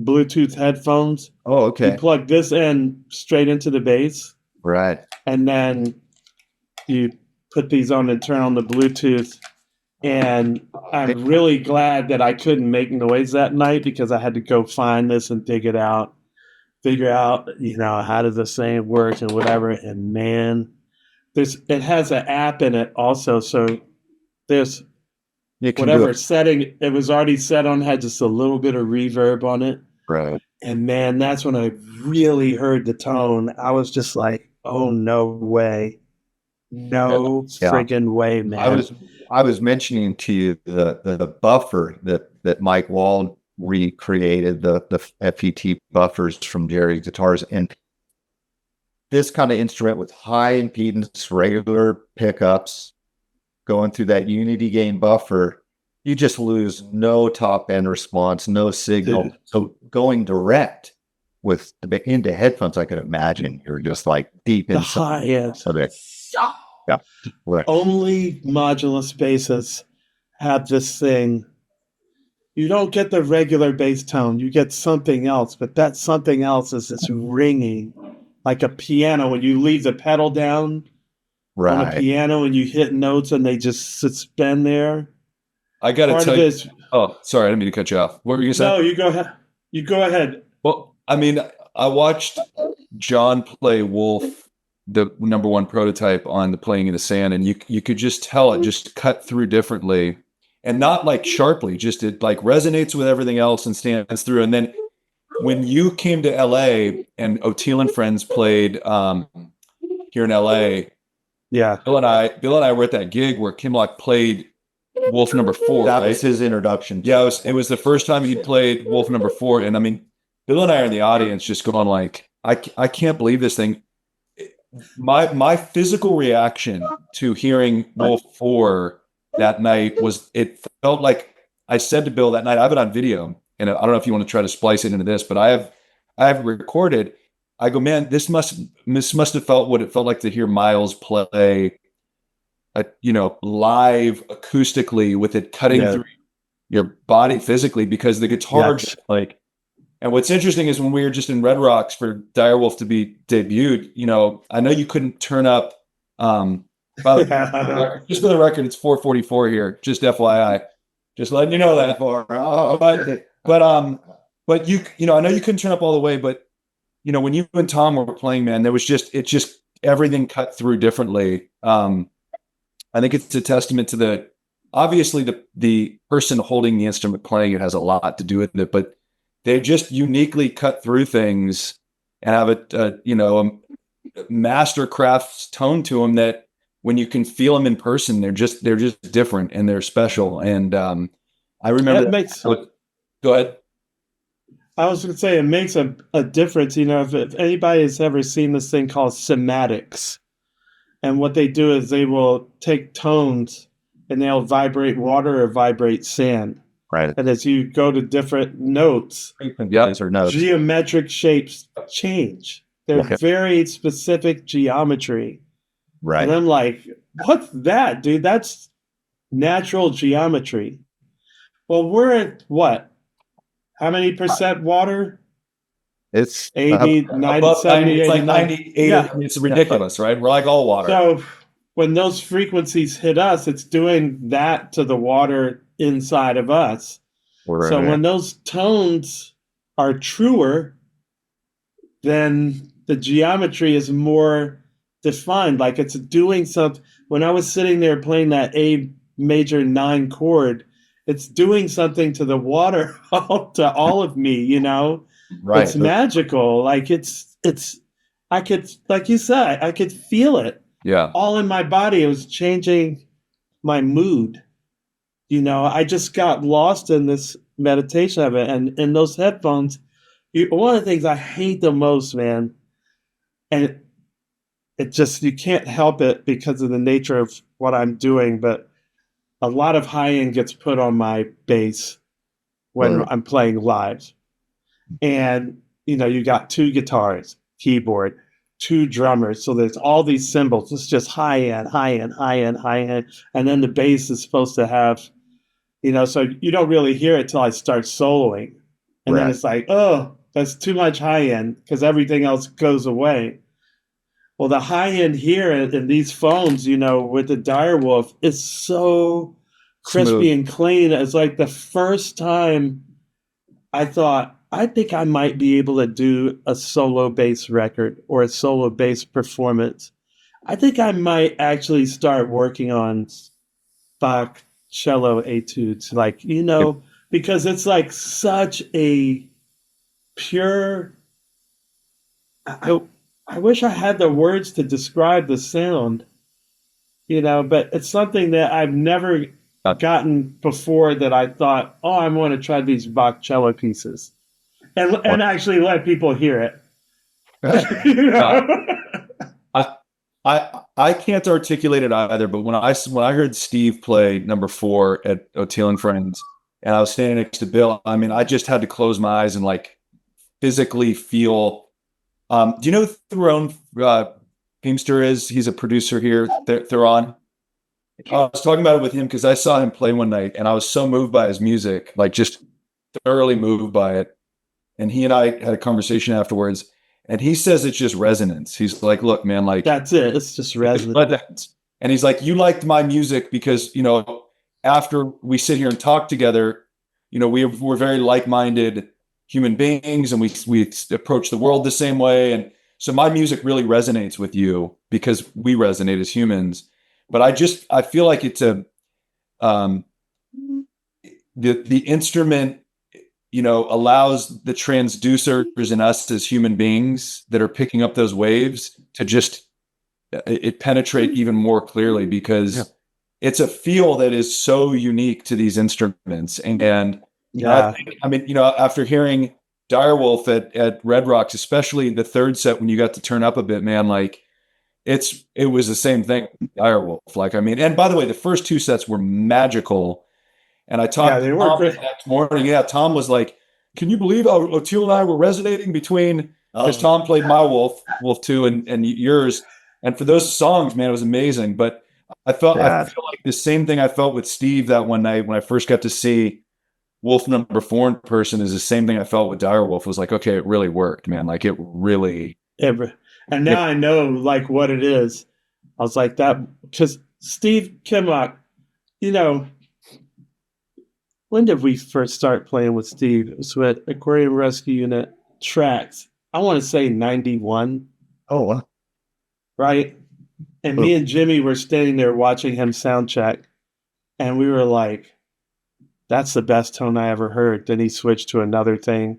Bluetooth headphones. Oh, okay. You plug this in straight into the bass. Right. And then you put these on and turn on the Bluetooth. And I'm really glad that I couldn't make noise that night because I had to go find this and dig it out, figure out, you know, how does this thing work and whatever. And man, it has an app in it also. So there's whatever setting it was already set on had just a little bit of reverb on it. Right. And man, that's when I really heard the tone. I was just like, oh, no way. No friggin' way, man. I was mentioning to you the buffer that Mike Wald recreated, the FET buffers from Jerry's guitars. And this kind of instrument with high impedance, regular pickups, going through that unity gain buffer, you just lose no top end response, no signal. Dude. So going direct with into headphones, I could imagine you're just like deep inside. Yeah. Right. Only modulus basses have this thing. You don't get the regular bass tone. You get something else, but that something else is this ringing like a piano when you leave the pedal down on a piano and you hit notes and they just suspend there. I got to tell you. Oh, sorry. I didn't mean to cut you off. What were you going to say? No, you go ahead. You go ahead. Well, I mean, I watched John play Wolf, the number 1 prototype on the Playing in the Sand, and you could just tell it just cut through differently and not like sharply, just it like resonates with everything else and stands through. And then when you came to LA and Oteil and Friends played here in LA, yeah, Bill and I were at that gig where Kimlock played Wolf number 4. That was his introduction. Yeah, it was the first time he played Wolf number 4, and I mean, Bill and I are in the audience just going like, I can't believe this thing. My physical reaction to hearing Wolf 4 that night was, it felt like I said to Bill that night, I have it on video, and I don't know if you want to try to splice it into this, but I have recorded. I go, man, this must have felt what it felt like to hear Miles play, live acoustically with it cutting through your body physically, because the guitar just like. And what's interesting is when we were just in Red Rocks for Direwolf to be debuted, I know you couldn't turn up. Just for the record, it's 444 here. Just FYI, just letting you know that. But you I know you couldn't turn up all the way, but when you and Tom were playing, man, there was just everything cut through differently. I think it's a testament to obviously the person holding the instrument playing it has a lot to do with it, but they just uniquely cut through things and have a mastercraft tone to them that when you can feel them in person, they're just different and they're special. And I remember go ahead. I was going to say it makes a difference. If anybody has ever seen this thing called cymatics, and what they do is they will take tones and they'll vibrate water or vibrate sand. Right. And as you go to different notes, geometric shapes change. They're very specific geometry. Right. And I'm like, what's that, dude? That's natural geometry. Well, we're at what? How many percent water? It's 80, 90, 70, it's like 89. 98. Yeah. It's ridiculous, right? We're like all water. So when those frequencies hit us, it's doing that to the water inside of us. So when those tones are truer, then the geometry is more defined. Like it's doing something. When I was sitting there playing that A major 9 chord, it's doing something to the water, to all of me, Right. It's magical. Like I could, like you said, I could feel it. Yeah. All in my body. It was changing my mood. I just got lost in this meditation of it. And in those headphones, one of the things I hate the most, man, and it just, you can't help it because of the nature of what I'm doing, but a lot of high end gets put on my bass when I'm playing live. And, you got 2 guitars, keyboard, 2 drummers. So there's all these cymbals. It's just high end, high end, high end, high end. And then the bass is supposed to have, so you don't really hear it till I start soloing. And then it's like, oh, that's too much high end because everything else goes away. Well, the high end here in these phones, with the Direwolf is so crispy and clean. It's like the first time I thought, I think I might be able to do a solo bass record or a solo bass performance. I think I might actually start working on Bach cello etudes, because it's like such a pure. I wish I had the words to describe the sound, but it's something that I've never gotten before that I thought, oh, I want to try these Bach cello pieces and actually let people hear it. I can't articulate it either, but when I heard Steve play number 4 at Oteil and Friends, and I was standing next to Bill, I mean, I just had to close my eyes and physically feel. Do you know who Theron Peemster is? He's a producer here, Theron. I was talking about it with him because I saw him play one night, and I was so moved by his music, just thoroughly moved by it. And he and I had a conversation afterwards, and he says it's just resonance. He's like, look, man, that's it. It's just resonance. And he's like, you liked my music because, after we sit here and talk together, we're very like-minded human beings, and we approach the world the same way. And so my music really resonates with you because we resonate as humans. But I feel like it's the instrument, allows the transducers in us as human beings that are picking up those waves to just it penetrate even more clearly because it's a feel that is so unique to these instruments. And after hearing Direwolf at Red Rocks, especially the third set when you got to turn up a bit, man, it was the same thing with Direwolf. And by the way, the first 2 sets were magical. And I talked to Tom the next morning. Yeah, Tom was like, can you believe how Oteil and I were resonating between, because Tom played my Wolf 2 and yours. And for those songs, man, it was amazing. But I feel like the same thing I felt with Steve that one night when I first got to see Wolf number 4 in person is the same thing I felt with Direwolf. It was like, okay, it really worked, man. It really. And now I know what it is. I was like that because Steve Kimmock, when did we first start playing with Steve? It was with Aquarium Rescue Unit Tracks. I want to say 91. Oh, wow. Right? And me and Jimmy were standing there watching him sound check. And we were like, that's the best tone I ever heard. Then he switched to another thing.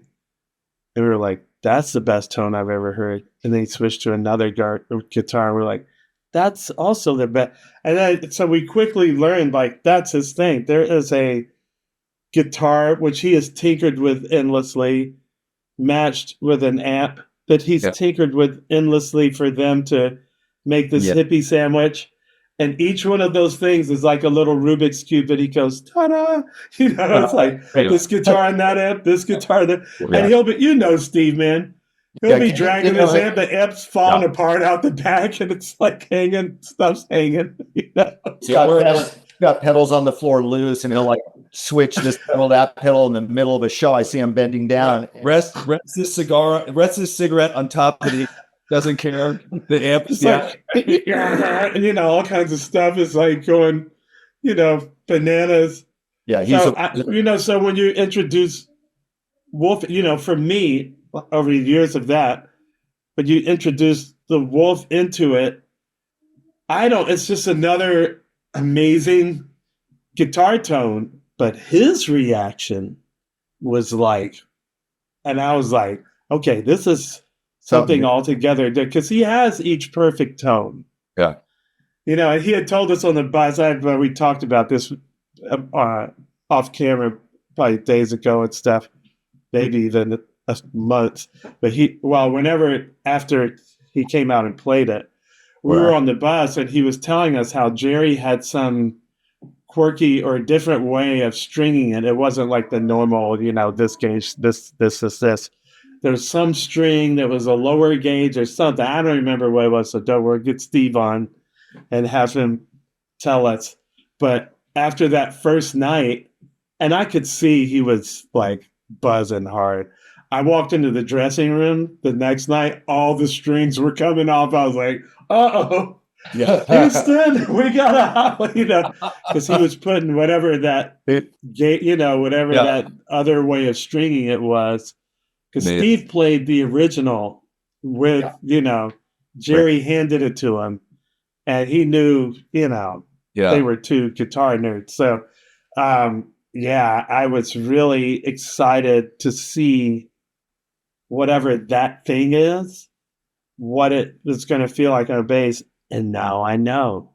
And we were like, that's the best tone I've ever heard. And then he switched to another guitar. And we're like, that's also the best. And then, so we quickly learned, like, that's his thing. There is a guitar, which he has tinkered with endlessly, matched with an amp that he's tinkered with endlessly for them to make this hippie sandwich. And each one of those things is like a little Rubik's Cube that he goes, ta-da! You know, it's like this guitar and that amp, this guitar, that. And he'll be, Steve, man. He'll be dragging his amp, the amp's falling apart out the back, and it's like hanging, stuff's hanging. You know? Got pedals on the floor loose, and he'll like switch this pedal, that pedal in the middle of a show. I see him bending down. Rests his cigarette on top of it. Doesn't care. The amp is like, all kinds of stuff is like going, bananas. Yeah, so when you introduce Wolf, for me, over the years of that, but you introduce the Wolf into it, it's just another amazing guitar tone, but his reaction was like, and I was like, okay, this is something altogether, because he has each perfect tone. Yeah. And he had told us on the bus, we talked about this off camera probably days ago and stuff, maybe even months. But after he came out and played it, we were on the bus and he was telling us how Jerry had some quirky or different way of stringing it. It wasn't like the normal, this gauge, this. There's some string that was a lower gauge or something. I don't remember what it was, so don't worry. Get Steve on and have him tell us. But after that first night, and I could see he was like buzzing hard. I walked into the dressing room the next night, all the strings were coming off. I was like, uh-oh. Yeah. Houston, we got because he was putting whatever that that other way of stringing it was. Because Steve played the original with, Jerry handed it to him, and he knew, they were two guitar nerds. So, I was really excited to see whatever that thing is, what it is going to feel like on a bass. And now I know.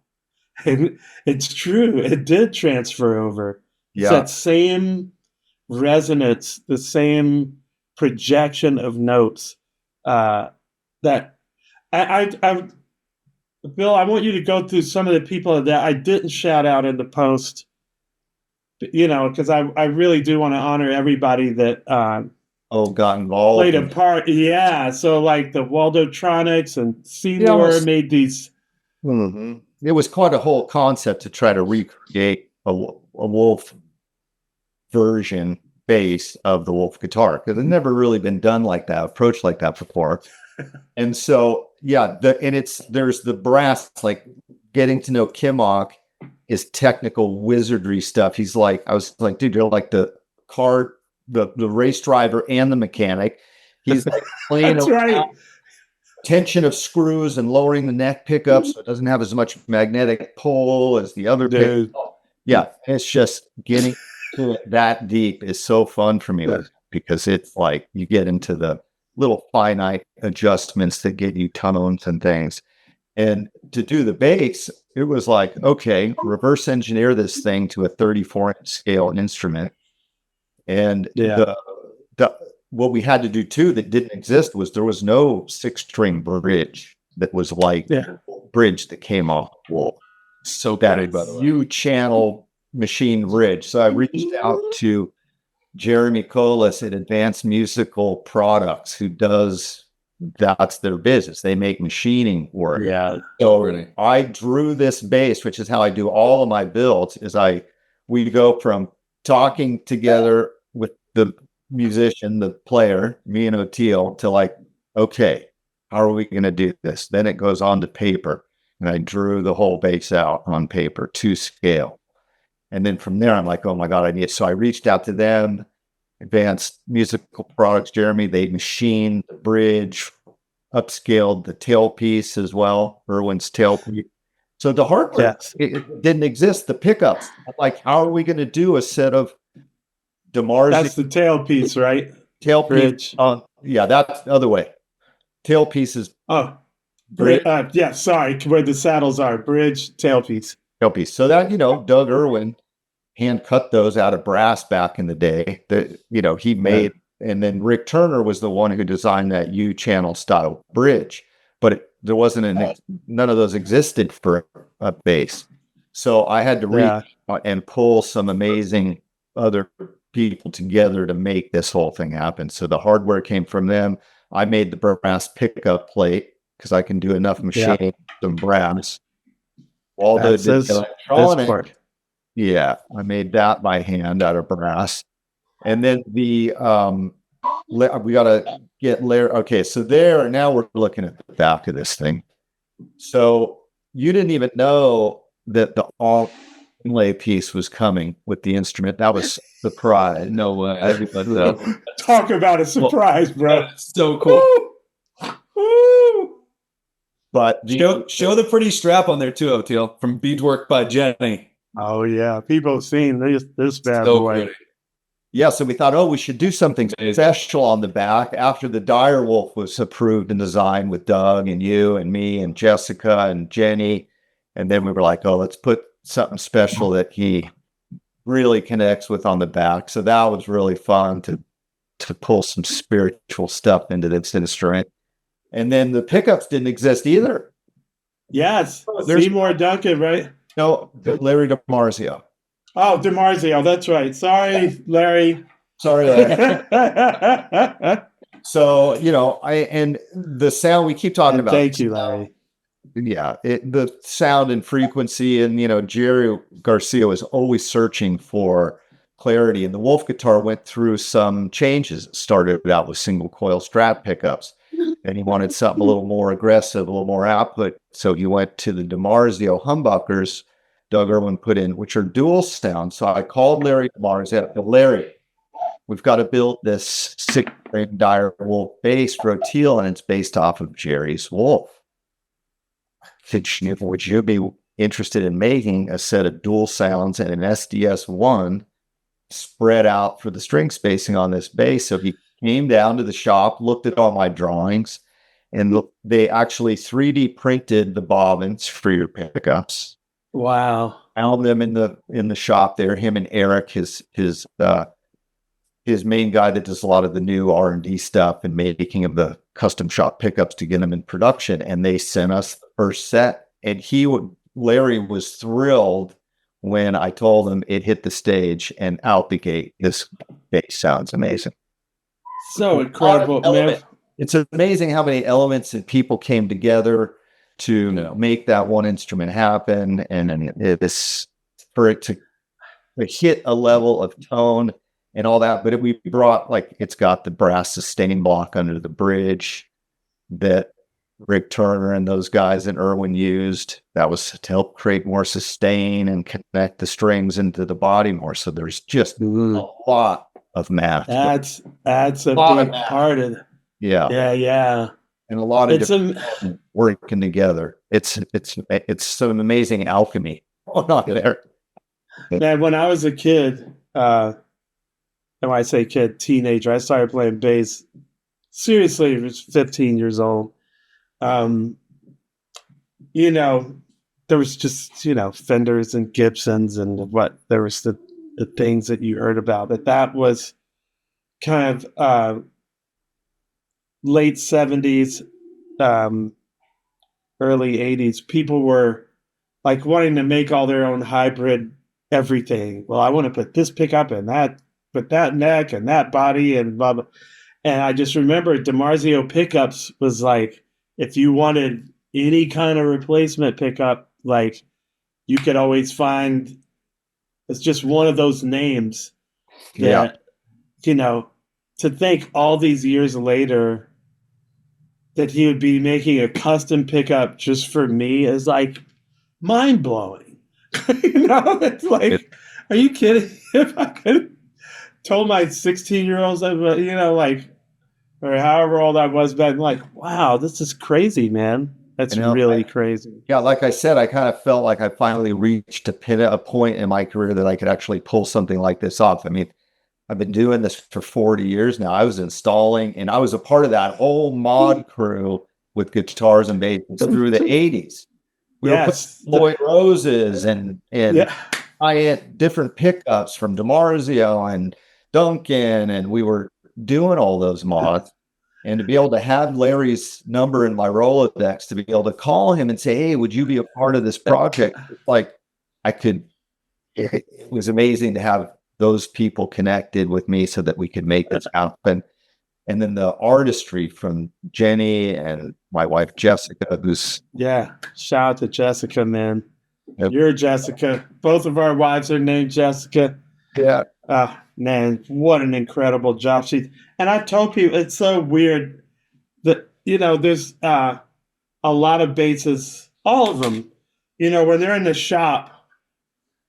It's true. It did transfer over. Yeah. It's that same resonance, the same projection of notes that I Bill, I want you to go through some of the people that I didn't shout out in the post, because I really do want to honor everybody that got involved, played a part. Yeah, so like the Waldotronics and Seymour made these. Mm-hmm. It was quite a whole concept to try to recreate a Wolf version bass of the Wolf guitar, because it's never really been done like that, approached like that before. And so, there's the brass, like getting to know Kimmock is technical wizardry stuff. He's like, I was like, dude, you're like the car, the race driver and the mechanic. He's like playing tension of screws and lowering the neck pickup so it doesn't have as much magnetic pull as the other pickup. Yeah, it's just getting to it that deep is so fun for me because it's like you get into the little finite adjustments that get you tones and things. And to do the bass, it was like, okay, reverse engineer this thing to a 34-inch scale instrument. And what we had to do too that didn't exist was there was no 6-string bridge that was like bridge that came off the wall. So that U-channel machine bridge. So I reached out to Jeremy Colas at Advanced Musical Products, who that's their business. They make machining work. Yeah. So I drew this bass, which is how I do all of my builds, we go from talking together with the musician, the player, me and Oteil, to like, okay, how are we going to do this? Then it goes on to paper, and I drew the whole bass out on paper to scale. And then from there, I'm like, oh my God, I need it. So I reached out to them, Advanced Musical Products, Jeremy. They machined the bridge, upscaled the tailpiece as well, Irwin's tailpiece. So the hardware, it didn't exist. The pickups, like, how are we going to do a set of DeMars? That's the tailpiece, right? Tailpiece Yeah, that's the other way. Tailpiece is Oh, bridge. yeah, sorry, where the saddles are, bridge, tailpiece. Tailpiece. So that, Doug Irwin hand cut those out of brass back in the day that, he made. And then Rick Turner was the one who designed that U-channel style bridge, but there wasn't none of those existed for a bass. So I had to reach out and pull some amazing other people together to make this whole thing happen. So the hardware came from them. I made the brass pickup plate because I can do enough machining some brass. All the electronic. Yeah, I made that by hand out of brass. And then we got to get layer. Okay, so now we're looking at the back of this thing. So you didn't even know that the all inlay piece was coming with the instrument. That was a surprise. No way. Talk about a surprise, bro. So cool. Woo! But show the pretty strap on there too, Oteil, from beadwork by Jenny. Oh yeah, people have seen this bad boy. Pretty. Yeah, so we thought, we should do something special on the back after the Direwolf was approved and designed with Doug and you and me and Jessica and Jenny. And then we were like, let's put something special that he really connects with on the back. So that was really fun to pull some spiritual stuff into this instrument. And then the pickups didn't exist either. Yes, Seymour Duncan, right? No, Larry DiMarzio. Oh, DiMarzio, that's right. Sorry, Larry. Sorry, Larry. So, and the sound we keep talking about. Thank you, Larry. Yeah, the sound and frequency, and Jerry Garcia was always searching for clarity, and the Wolf guitar went through some changes. It started out with single coil Strat pickups, and he wanted something a little more aggressive, a little more output, so he went to the DiMarzio humbuckers Doug Irwin put in, which are dual sound. So I called Larry DiMarzio. Larry, we've got to build this 6-string Direwolf bass for Oteil, and it's based off of Jerry's Wolf. Would you be interested in making a set of dual sounds and an SDS1 spread out for the string spacing on this bass? So he came down to the shop, looked at all my drawings, and they actually 3D printed the bobbins for your pickups. Wow! Found them in the shop there. Him and Eric, his main guy that does a lot of the new R&D stuff and making of the custom shop pickups to get them in production. And they sent us the first set. And Larry was thrilled when I told him it hit the stage and out the gate. This bass sounds amazing. So incredible, man. It's amazing how many elements and people came together to make that one instrument happen, and for it to hit a level of tone and all that. But we brought, it's got the brass sustain block under the bridge that Rick Turner and those guys in Irwin used. That was to help create more sustain and connect the strings into the body more. So there's just a lot of math. That's a big part of it. Yeah. And a lot of different working together. It's some amazing alchemy going on there. Man, when I was a kid, and when I say kid, teenager, I started playing bass. Seriously, I was 15 years old. There was just, Fenders and Gibsons and there was the things that you heard about. But that was kind of late 70s, early 80s. People were wanting to make all their own hybrid everything. Well, I want to put this pickup and that, put that neck and that body and blah, blah. And I just remember DiMarzio pickups was if you wanted any kind of replacement pickup, you could always find, it's just one of those names that, to think all these years later that he would be making a custom pickup just for me is mind blowing. It's are you kidding? If I could told my 16-year-olds, or however old I was back, wow, this is crazy, man. That's really crazy. Yeah, like I said, I kind of felt like I finally reached a point in my career that I could actually pull something like this off. I mean, I've been doing this for 40 years now. I was installing, and I was a part of that whole mod crew with guitars and basses through the 80s. We were putting Lloyd Roses and I had different pickups from DiMarzio and Duncan, and we were doing all those mods. And to be able to have Larry's number in my Rolodex, to be able to call him and say, hey, would you be a part of this project? Like, it was amazing to have those people connected with me so that we could make this happen. And then the artistry from Jenny and my wife, Jessica, who's... Yeah, shout out to Jessica, man. Yep. You're Jessica. Both of our wives are named Jessica. Yeah. Man, what an incredible job. And I told people, it's so weird that, there's a lot of basses, all of them, when they're in the shop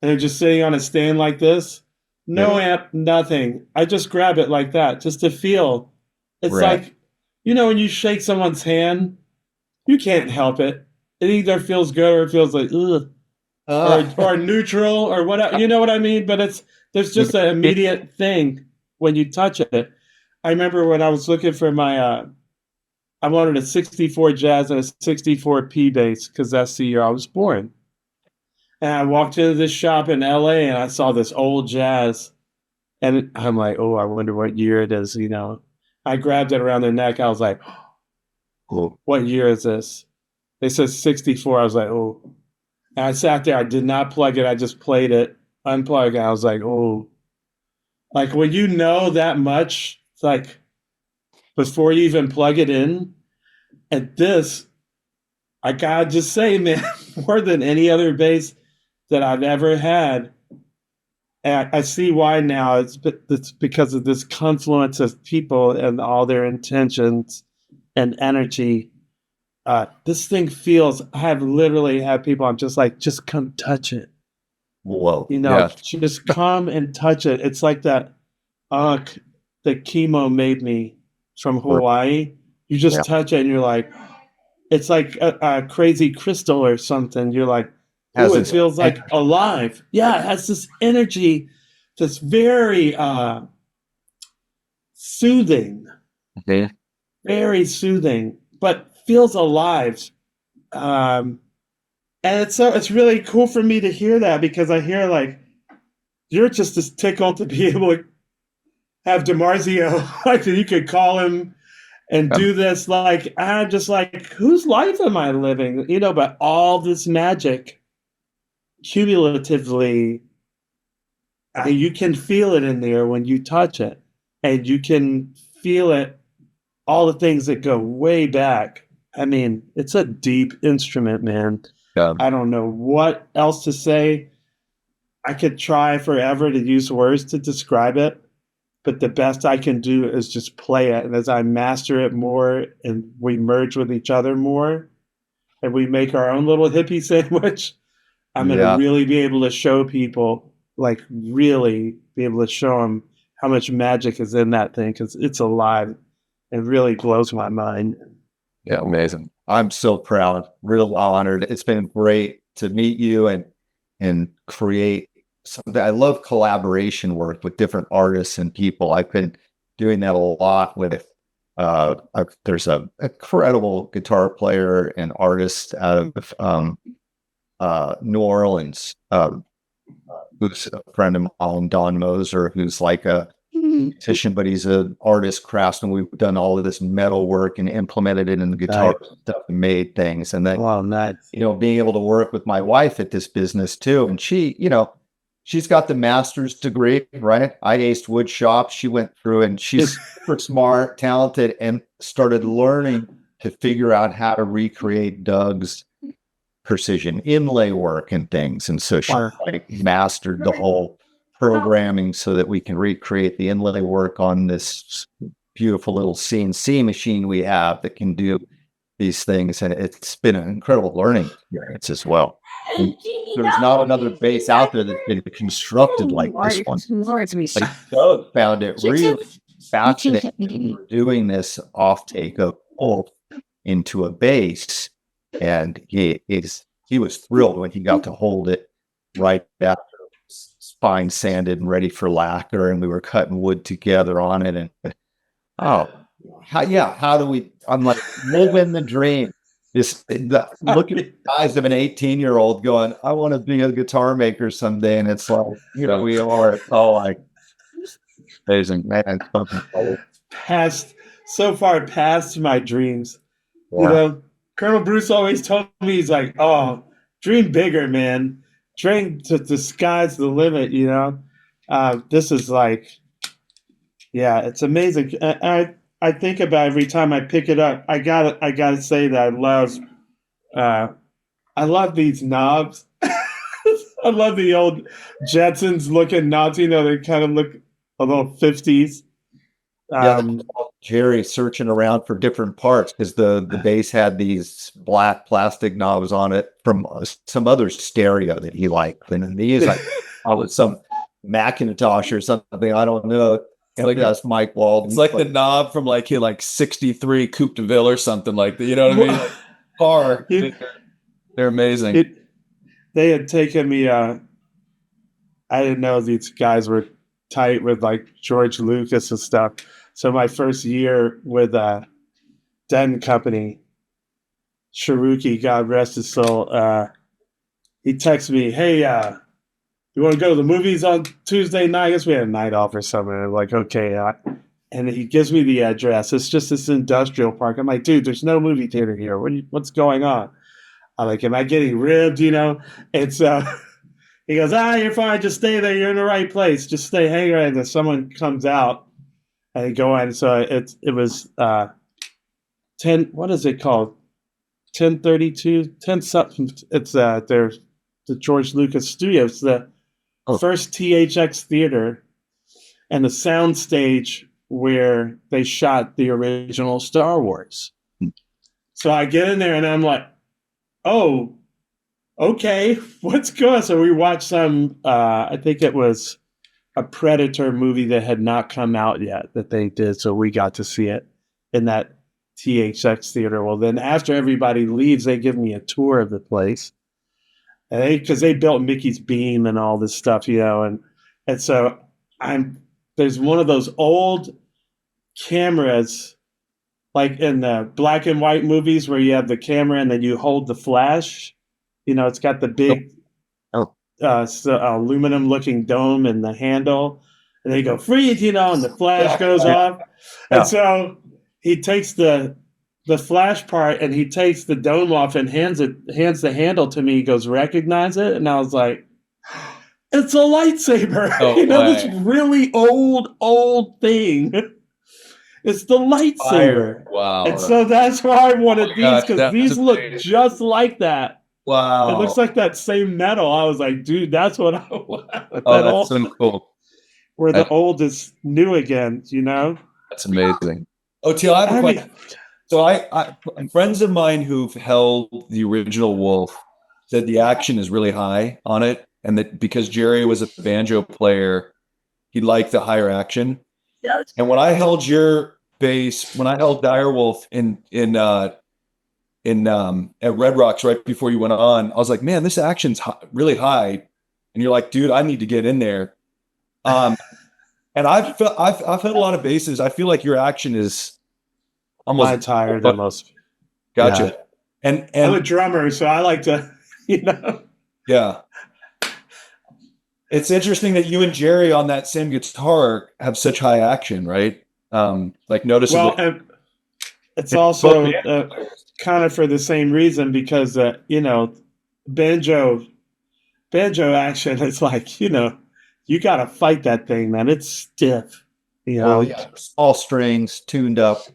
and they're just sitting on a stand like this, no amp, nothing. I just grab it like that just to feel. It's like, when you shake someone's hand, you can't help it. It either feels good or it feels like, ugh. Or neutral or whatever, you know what I mean? But there's just an immediate thing when you touch it. I remember when I was looking for my, I wanted a 64 Jazz and a 64 P bass because that's the year I was born. And I walked into this shop in LA and I saw this old Jazz. And I'm like, oh, I wonder what year it is, I grabbed it around their neck. I was like, oh, what year is this? They said 64. I was like, oh. And I sat there. I did not plug it. I just played it, unplugged. I was like, oh. Like, when you know that much, it's like, before you even plug it in, and this, I gotta just say, man, more than any other bass that I've ever had, and I see why now. It's because of this confluence of people and all their intentions and energy. This thing feels, I have literally had people, I'm just like, just come touch it. Whoa. Just come and touch it. It's like that that chemo made me from Hawaii. You just touch it and you're like, it's like a crazy crystal or something. You're like, oh, it feels like alive. Yeah, it has this energy that's very soothing. Okay. Very soothing, but feels alive. And it's really cool for me to hear that, because I hear like, you're just as tickled to be able to have DiMarzio, like you could call him and do this. Like, I'm just like, whose life am I living? But all this magic cumulatively, you can feel it in there when you touch it, and you can feel it, all the things that go way back. I mean, it's a deep instrument, man. Yeah. I don't know what else to say. I could try forever to use words to describe it, but the best I can do is just play it. And as I master it more and we merge with each other more and we make our own little hippie sandwich, I'm going to really be able to show people, like really be able to show them how much magic is in that thing, because it's alive. It really blows my mind. Yeah, amazing. I'm so proud, real honored. It's been great to meet you and create something. I love collaboration work with different artists and people. I've been doing that a lot with, there's an incredible guitar player and artist out of New Orleans, who's a friend of mine, Don Moser, who's like a musician, but he's an artist, craftsman. We've done all of this metal work and implemented it in the guitar stuff and made things. And then, nice. Being able to work with my wife at this business too. And she, she's got the master's degree, right? I aced wood shop. She went through, and she's super smart, talented, and started learning to figure out how to recreate Doug's precision inlay work and things. And so she mastered the whole programming so that we can recreate the inlay work on this beautiful little CNC machine we have that can do these things. And it's been an incredible learning experience as well. And there's not another bass out there that's been constructed like this one. Like Doug found it really fascinating doing this offtake of Oteil into a bass. And he was thrilled when he got to hold it right after fine sanded and ready for lacquer, and we were cutting wood together on it. And how do we? I'm like, living the dream. Look at the eyes of an 18-year-old going, I want to be a guitar maker someday. And it's like, we are all like, amazing, man. So far past my dreams. Yeah. Colonel Bruce always told me, he's like, oh, dream bigger, man. Dream to the sky's the limit, This is like, yeah, it's amazing. I think about every time I pick it up. I gotta say that I love these knobs. I love the old Jetsons looking knobs. They kind of look a little 50s. Jerry searching around for different parts because the bass had these black plastic knobs on it from some other stereo that he liked, and these some Macintosh or something, I don't know. It's like that's Mike Walden. It's like the knob from like 63 Coupe de Ville or something like that. You know what I mean? Like, car. They're amazing. They had taken me. I didn't know these guys were tight with like George Lucas and stuff. So my first year with Den Company, Sharuki, God rest his soul, he texted me, hey, you want to go to the movies on Tuesday night? I guess we had a night off or something. I'm like, okay. And he gives me the address. It's just this industrial park. I'm like, dude, there's no movie theater here. What's going on? I'm like, am I getting ribbed? And so he goes, you're fine. Just stay there. You're in the right place. Just hang right there. Someone comes out and they go in. So it was 10. What is it called? 1032, 10 something. It's there's the George Lucas Studios, the first THX theater and the sound stage where they shot the original Star Wars. So I get in there and I'm like, oh, okay, what's going on? So we watched some, I think it was a Predator movie that had not come out yet that they did. So we got to see it in that THX theater. Well, then after everybody leaves, they give me a tour of the place. Because they built Mickey's Beam and all this stuff, and so there's one of those old cameras, like in the black and white movies where you have the camera and then you hold the flash. It's got the big aluminum looking dome and the handle, and they go freeze, and the flash goes off. Yeah. And so he takes the flash part and he takes the dome off and hands the handle to me. He goes, recognize it? And I was like, it's a lightsaber. This really old thing. It's the lightsaber. Wow. And so that's why I wanted these, because these look just like that. Wow. It looks like that same metal. I was like, dude, that's what I want. That's so cool. Where the old is new again, That's amazing. Oteil, I have a question. So I friends of mine who've held the original Wolf said the action is really high on it, and that because Jerry was a banjo player, he liked the higher action. Yes. And when I held your bass, when I held Direwolf at Red Rocks right before you went on, I was like, man, this action's really high. And you're like, dude, I need to get in there. And I've held a lot of basses. I feel like your action is almost higher than most. Gotcha. Yeah. And I'm a drummer, so I like to, Yeah. It's interesting that you and Jerry on that same guitar have such high action, right? Like noticeable. Well, it's also kind of for the same reason because banjo action is like you got to fight that thing, man. It's stiff. Well, yeah, all strings tuned up.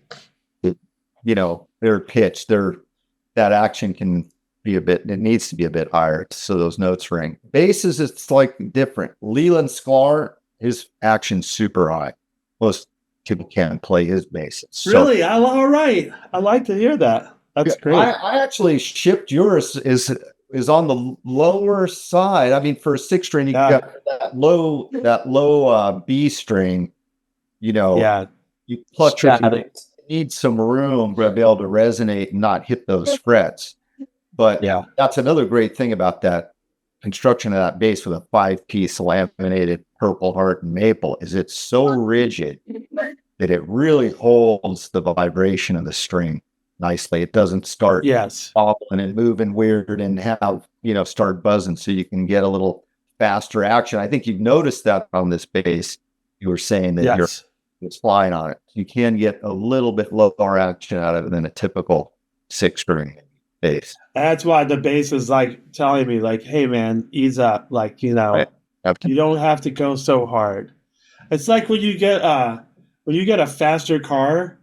They're pitched. That action can be it needs to be a bit higher so those notes ring. Basses, it's like different. Leland Sklar, his action's super high. Most people can't play his basses. Really? All right. I like to hear that. That's great. I actually shipped yours is on the lower side. I mean, for a 6-string, you got that low B string. You pluck it. Need some room to be able to resonate and not hit those frets. But that's another great thing about that construction of that bass with a 5-piece laminated Purple Heart and maple is it's so rigid that it really holds the vibration of the string nicely. It doesn't start wobbling and moving weird and have, start buzzing, so you can get a little faster action. I think you've noticed that on this bass. You were saying that you're flying on it. You can get a little bit lower action out of it than a typical 6-string bass. That's why the bass is like telling me, like, hey man, ease up. Like, you don't have to go so hard. It's like when you get a faster car,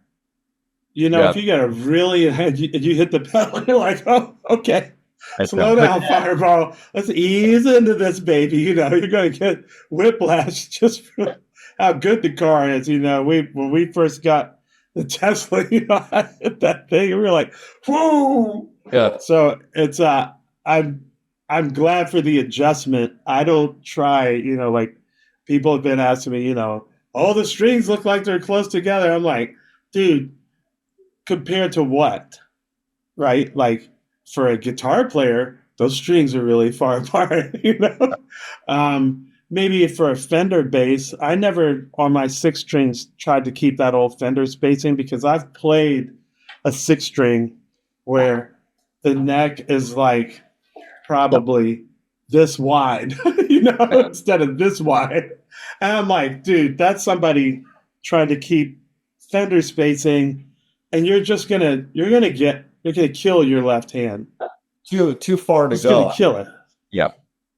if you get a really, you hit the pedal, you're like, oh, okay. Slow down, Fireball. Let's ease into this, baby. You're going to get whiplash just for how good the car is. When we first got the Tesla, I hit that thing, and we were like, whoa. Yeah. So it's I'm glad for the adjustment. I don't try, like people have been asking me, all the strings look like they're close together. I'm like, dude, compared to what? Right? Like, for a guitar player, those strings are really far apart, Maybe for a Fender bass, I never, on my 6 strings, tried to keep that old Fender spacing, because I've played a 6-string where the neck is like probably this wide, instead of this wide. And I'm like, dude, that's somebody trying to keep Fender spacing, and you're gonna kill your left hand. Too far to it's go. Gonna kill it. Yeah.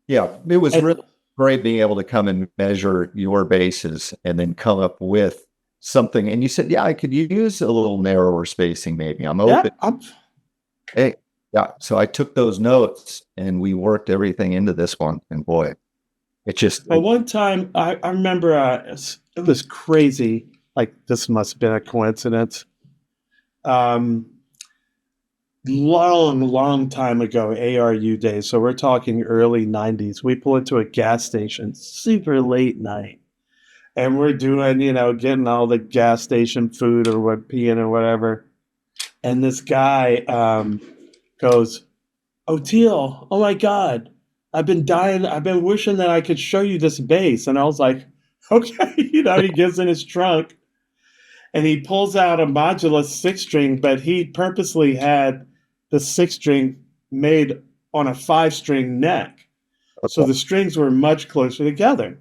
It was really great being able to come and measure your basses and then come up with something. And you said, I could use a little narrower spacing. Maybe I'm open. So I took those notes and we worked everything into this one. And boy, it just. But one time I remember it was crazy. Like, this must have been a coincidence. Long time ago, ARU days. So we're talking early 90s. We pull into a gas station, super late night. And we're doing, getting all the gas station food or peeing or whatever. And this guy goes, Oteil, oh my God, I've been dying. I've been wishing that I could show you this bass. And I was like, okay. He gets in his trunk and he pulls out a modulus 6-string, but he purposely had the 6-string made on a 5-string neck. Okay. So the strings were much closer together.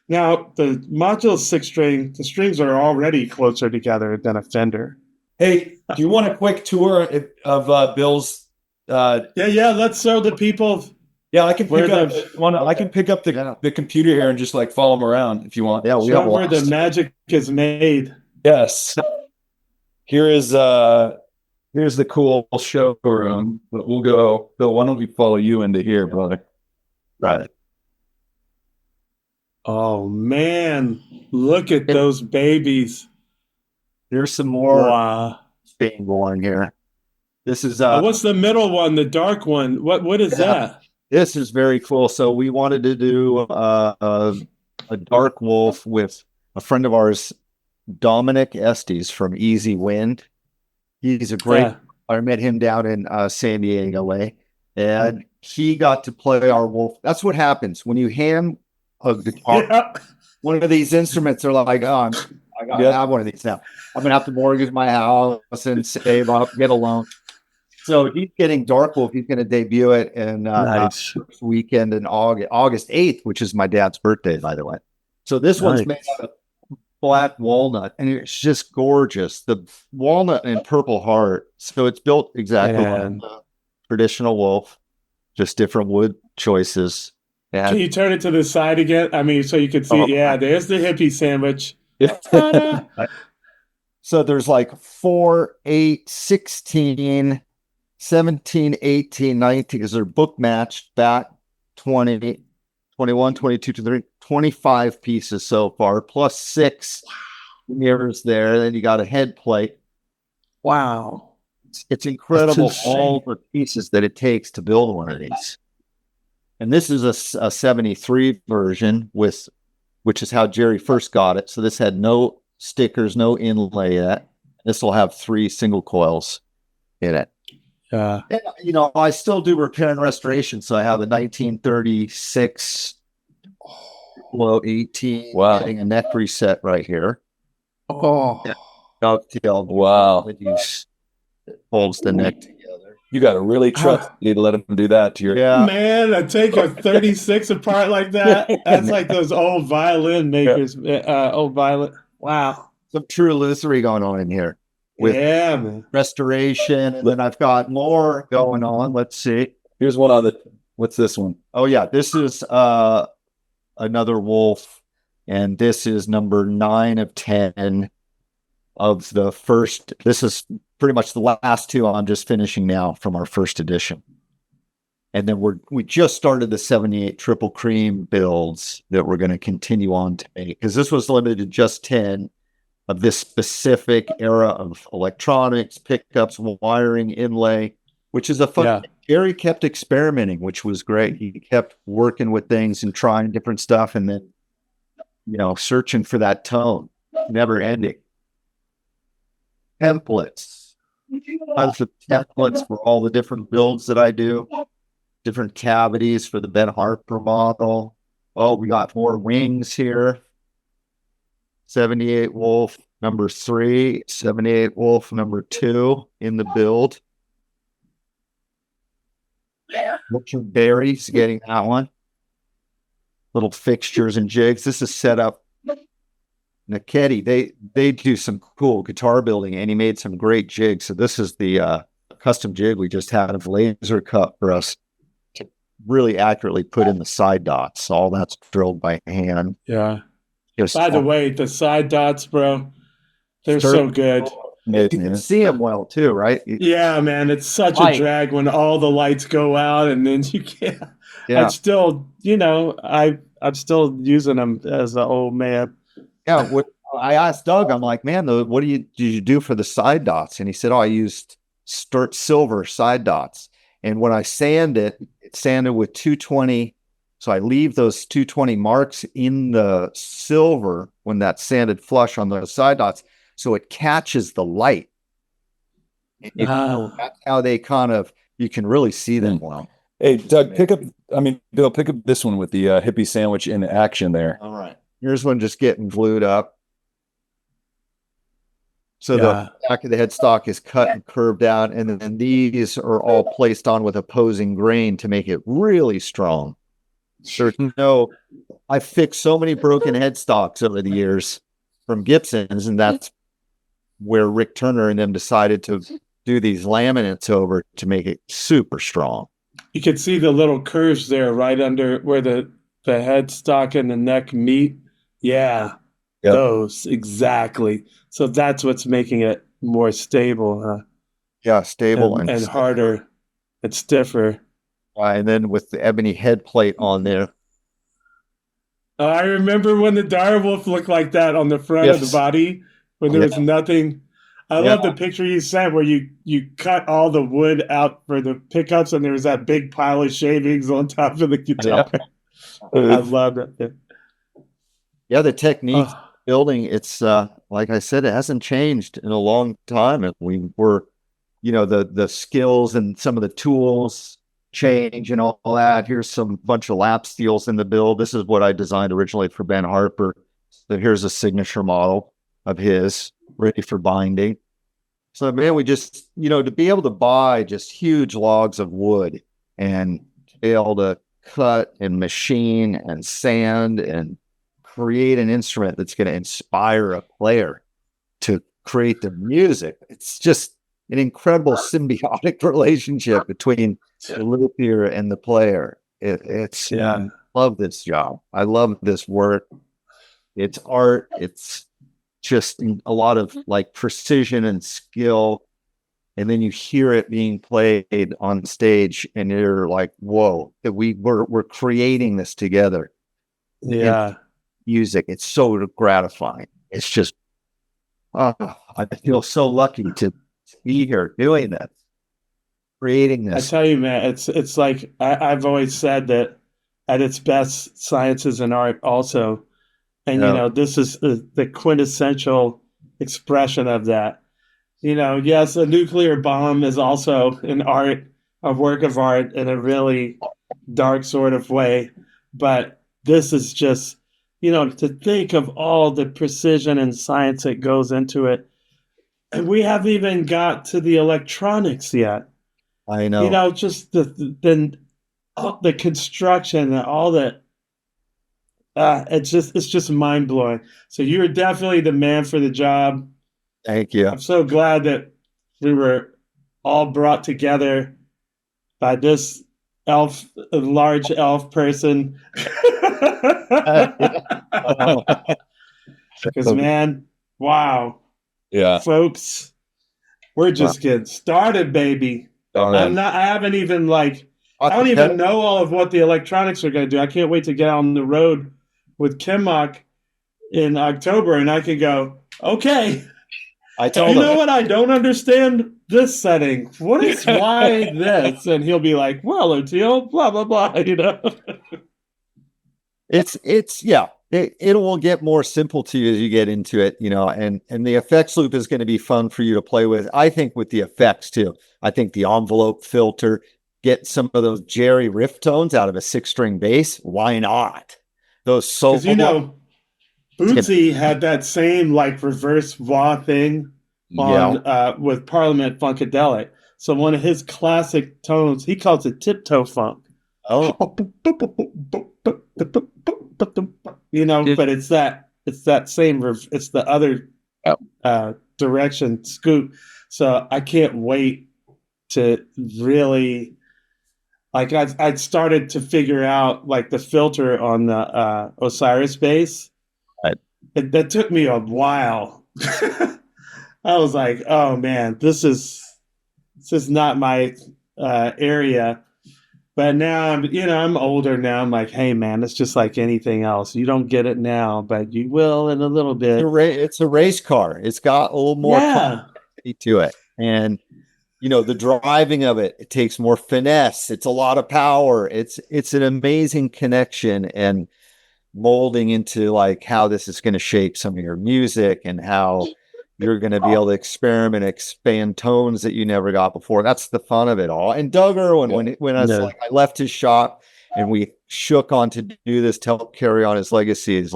Now, the modulus 6-string, the strings are already closer together than a Fender. Hey, do you want a quick tour of Bill's? Let's show the people. Yeah, I can pick up the computer here and just like follow him around if you want. Yeah, show where the magic is made. Yes. Here's the cool showroom. We'll go. Bill, why don't we follow you into here, brother? Right. Oh man, look at those babies. There's some more being born here. This is what's the middle one, the dark one? What is that? This is very cool. So we wanted to do a Dark Wolf with a friend of ours, Dominic Estes from Easy Wind. He's a great. I met him down in San Diego, LA, and he got to play our Wolf. That's what happens when you hand a guitar, one of these instruments. They're like, I gotta have one of these now. I'm gonna have to mortgage my house and save up, get a loan. So he's getting Dark Wolf. He's gonna debut it in first weekend in August 8th, which is my dad's birthday, by the way. So this one's made out of black walnut, and it's just gorgeous. The walnut and Purple Heart. So it's built exactly like the traditional Wolf, just different wood choices. Can you turn it to the side again? I mean, so you can see. There's the hippie sandwich. So there's like 4, 8, 16, 17, 18, 19, because they're book matched back 20, 21, 22, 23, 25 pieces so far, plus 6 mirrors there. Then you got a head plate. Wow. It's incredible all the pieces that it takes to build one of these. And this is a 73 version, which is how Jerry first got it. So this had no stickers, no inlay yet. This will have 3 single coils in it. Yeah. And, I still do repair and restoration. So I have a 1936 Low 18 getting a neck reset right here. Oh, Dovetail. wow. It holds the neck together. You got to really trust me to let him do that to your. Yeah. Man, I take a 36 apart like that. That's like those old violin makers. Old violin. Wow. Some true lutherie going on in here with man. restoration. And then I've got more going on. Let's see. Here's one on what's this one? Oh, yeah. This is another Wolf. And this is number 9 of 10 of the first. This is pretty much the last two I'm just finishing now from our first edition. And then we just started the 78 Triple Cream builds that we're going to continue on to make, because this was limited to just 10 of this specific era of electronics, pickups, wiring, inlay, which is a fun. Yeah. Jerry kept experimenting, which was great. He kept working with things and trying different stuff, and then, searching for that tone, never ending. Templates. Tons of templates for all the different builds that I do. Different cavities for the Ben Harper model. Oh, we got more wings here. 78 Wolf number 3, 78 Wolf number 2 in the build. Richard Barry's getting that one. Little fixtures and jigs. This is set up. Nakedi, they do some cool guitar building, and he made some great jigs. So this is the custom jig we just had of laser cut for us to really accurately put in the side dots. All that's drilled by hand. Yeah. By the way, the side dots, bro, they're so good. You can see them well too, right? Yeah, man, it's such a drag when all the lights go out, and then you can't. Yeah. I'm still, I'm still using them as an old man. Yeah, I asked Doug, I'm like, man, what did you do for the side dots? And he said, I used Sturt silver side dots. And when I sand it sanded with 220. So I leave those 220 marks in the silver when that's sanded flush on those side dots, so it catches the light. That's how they you can really see them well. Hey, Doug, Bill, pick up this one with the hippie sandwich in action there. All right. Here's one just getting glued up. So the back of the headstock is cut and curved out, and then these are all placed on with opposing grain to make it really strong. I fixed so many broken headstocks over the years from Gibson's, and that's where Rick Turner and them decided to do these laminates over to make it super strong. You can see the little curves there right under where the headstock and the neck meet. Yeah, yep. Those, exactly. So that's what's making it more stable, huh? Yeah, stable and harder and stiffer. And then with the ebony head plate on there. I remember when the Direwolf looked like that on the front of the body, when there was nothing. I love the picture you sent where you cut all the wood out for the pickups, and there was that big pile of shavings on top of the guitar. I loved it. Yeah, the technique building, it's like I said, it hasn't changed in a long time. And we were, the skills and some of the tools change and all that. Here's some bunch of lap steels in the build. This is what I designed originally for Ben Harper. So here's a signature model of his ready for binding. So man, we just, to be able to buy just huge logs of wood and be able to cut and machine and sand and create an instrument that's going to inspire a player to create the music. It's just an incredible symbiotic relationship between the luthier and the player. I love this job. I love this work. It's art. It's just a lot of precision and skill. And then you hear it being played on stage and you're like, whoa, that we're creating this together. Yeah. Music. It's so gratifying. It's just, I feel so lucky to be here doing this, creating this. I tell you, man, it's like I've always said that at its best, science is an art also. And, this is the quintessential expression of that. Yes, a nuclear bomb is also a work of art in a really dark sort of way. But this is just, to think of all the precision and science that goes into it. And we haven't even got to the electronics yet. I know. Just all the construction and all that. It's just mind blowing. So you're definitely the man for the job. Thank you. I'm so glad that we were all brought together by this large elf person. Because man, wow. Yeah. Folks, we're just getting started, baby. I haven't even I don't even know all of what the electronics are going to do. I can't wait to get on the road with Kimmock in October, and I can go, okay. I told him, what? I don't understand this setting. What is why this? And he'll be like, well, Oteil, blah, blah, blah, It will get more simple to you as you get into it, and the effects loop is going to be fun for you to play with. I think with the effects too. I think the envelope filter, get some of those Jerry riff tones out of a 6-string bass. Why not? Those solo. Bootsy had that same reverse wah thing on with Parliament Funkadelic. So one of his classic tones, he calls it tiptoe funk. Oh, but it's that same it's the other direction scoop. So I can't wait to really I'd started to figure out the filter on the Osiris bass. Right. That took me a while. I was like, oh man, this is not my area. But now I'm older now. I'm like, hey man, it's just like anything else. You don't get it now, but you will in a little bit. It's a race car. It's got a little more complexity to it. And the driving of it takes more finesse. It's a lot of power. It's an amazing connection and molding into how this is going to shape some of your music and how you're going to be able to experiment, expand tones that you never got before. That's the fun of it all. And Doug Irwin, when I left his shop and we shook on to do this to help carry on his legacy, is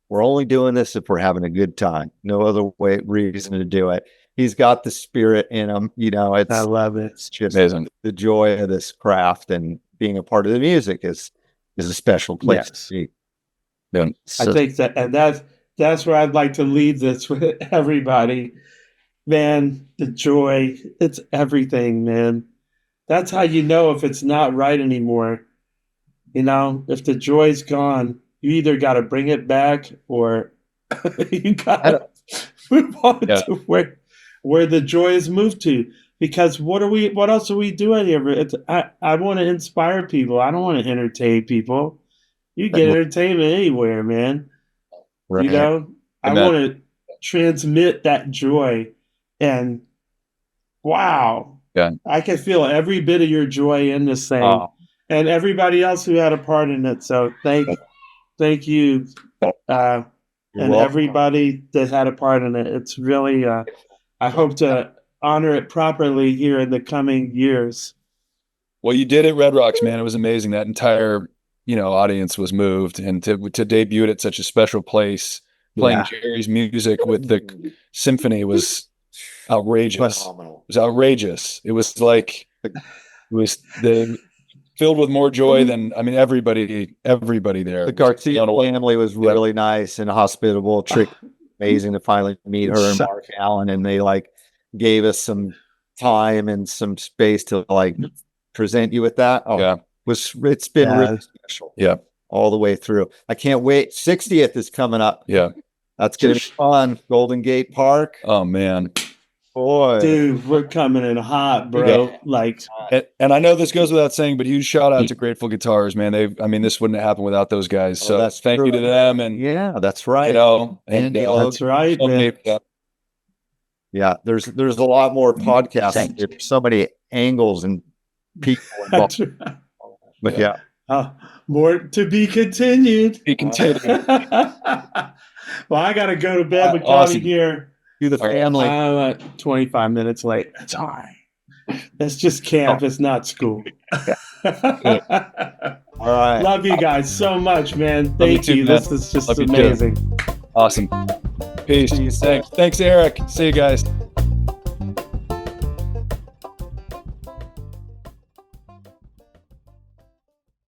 we're only doing this if we're having a good time. No other reason to do it. He's got the spirit in him. I love it. It's just amazing. The joy of this craft and being a part of the music is a special place to see. Yeah. I think that, and that's where I'd like to leave this with everybody. Man, the joy, it's everything, man. That's how you know if it's not right anymore. If the joy's gone, you either got to bring it back or you got to move on to where the joy is moved to. Because what else are we doing here? I want to inspire people. I don't want to entertain people. You get entertainment anywhere, man. Right. I want to transmit that joy. And wow, I can feel every bit of your joy in this thing, and everybody else who had a part in it. So thank you, and everybody that had a part in it. It's really, I hope to honor it properly here in the coming years. Well, you did it, Red Rocks, man. It was amazing. That entire audience was moved, and to debut it at such a special place, playing Jerry's music with the symphony was outrageous. Phenomenal. It was outrageous. It was filled with more joy than everybody there. The Garcia family was really nice and hospitable. Amazing to finally meet her and Mark Allen, and they gave us some time and some space to present you with that. It's been really special. Yeah. All the way through. I can't wait. 60th is coming up. Yeah. That's going to be fun. Golden Gate Park. Oh man. Boy. Dude, we're coming in hot, bro. And I know this goes without saying, but huge shout out to Grateful Guitars, man. This wouldn't have happened without those guys. So thank you to them. And that's right. That's right, man. Yeah, there's a lot more podcasts. There's so many angles and people involved. But more to be continued. Well, I got to go to bed with awesome. Johnny here. Do the family. I'm 25 minutes late. That's all right. That's just camp. It's not school. All right. Love you guys so much, man. you Thank too, you. man. This is just Love you too. amazing. Awesome. Peace. Thanks, Eric. See you guys.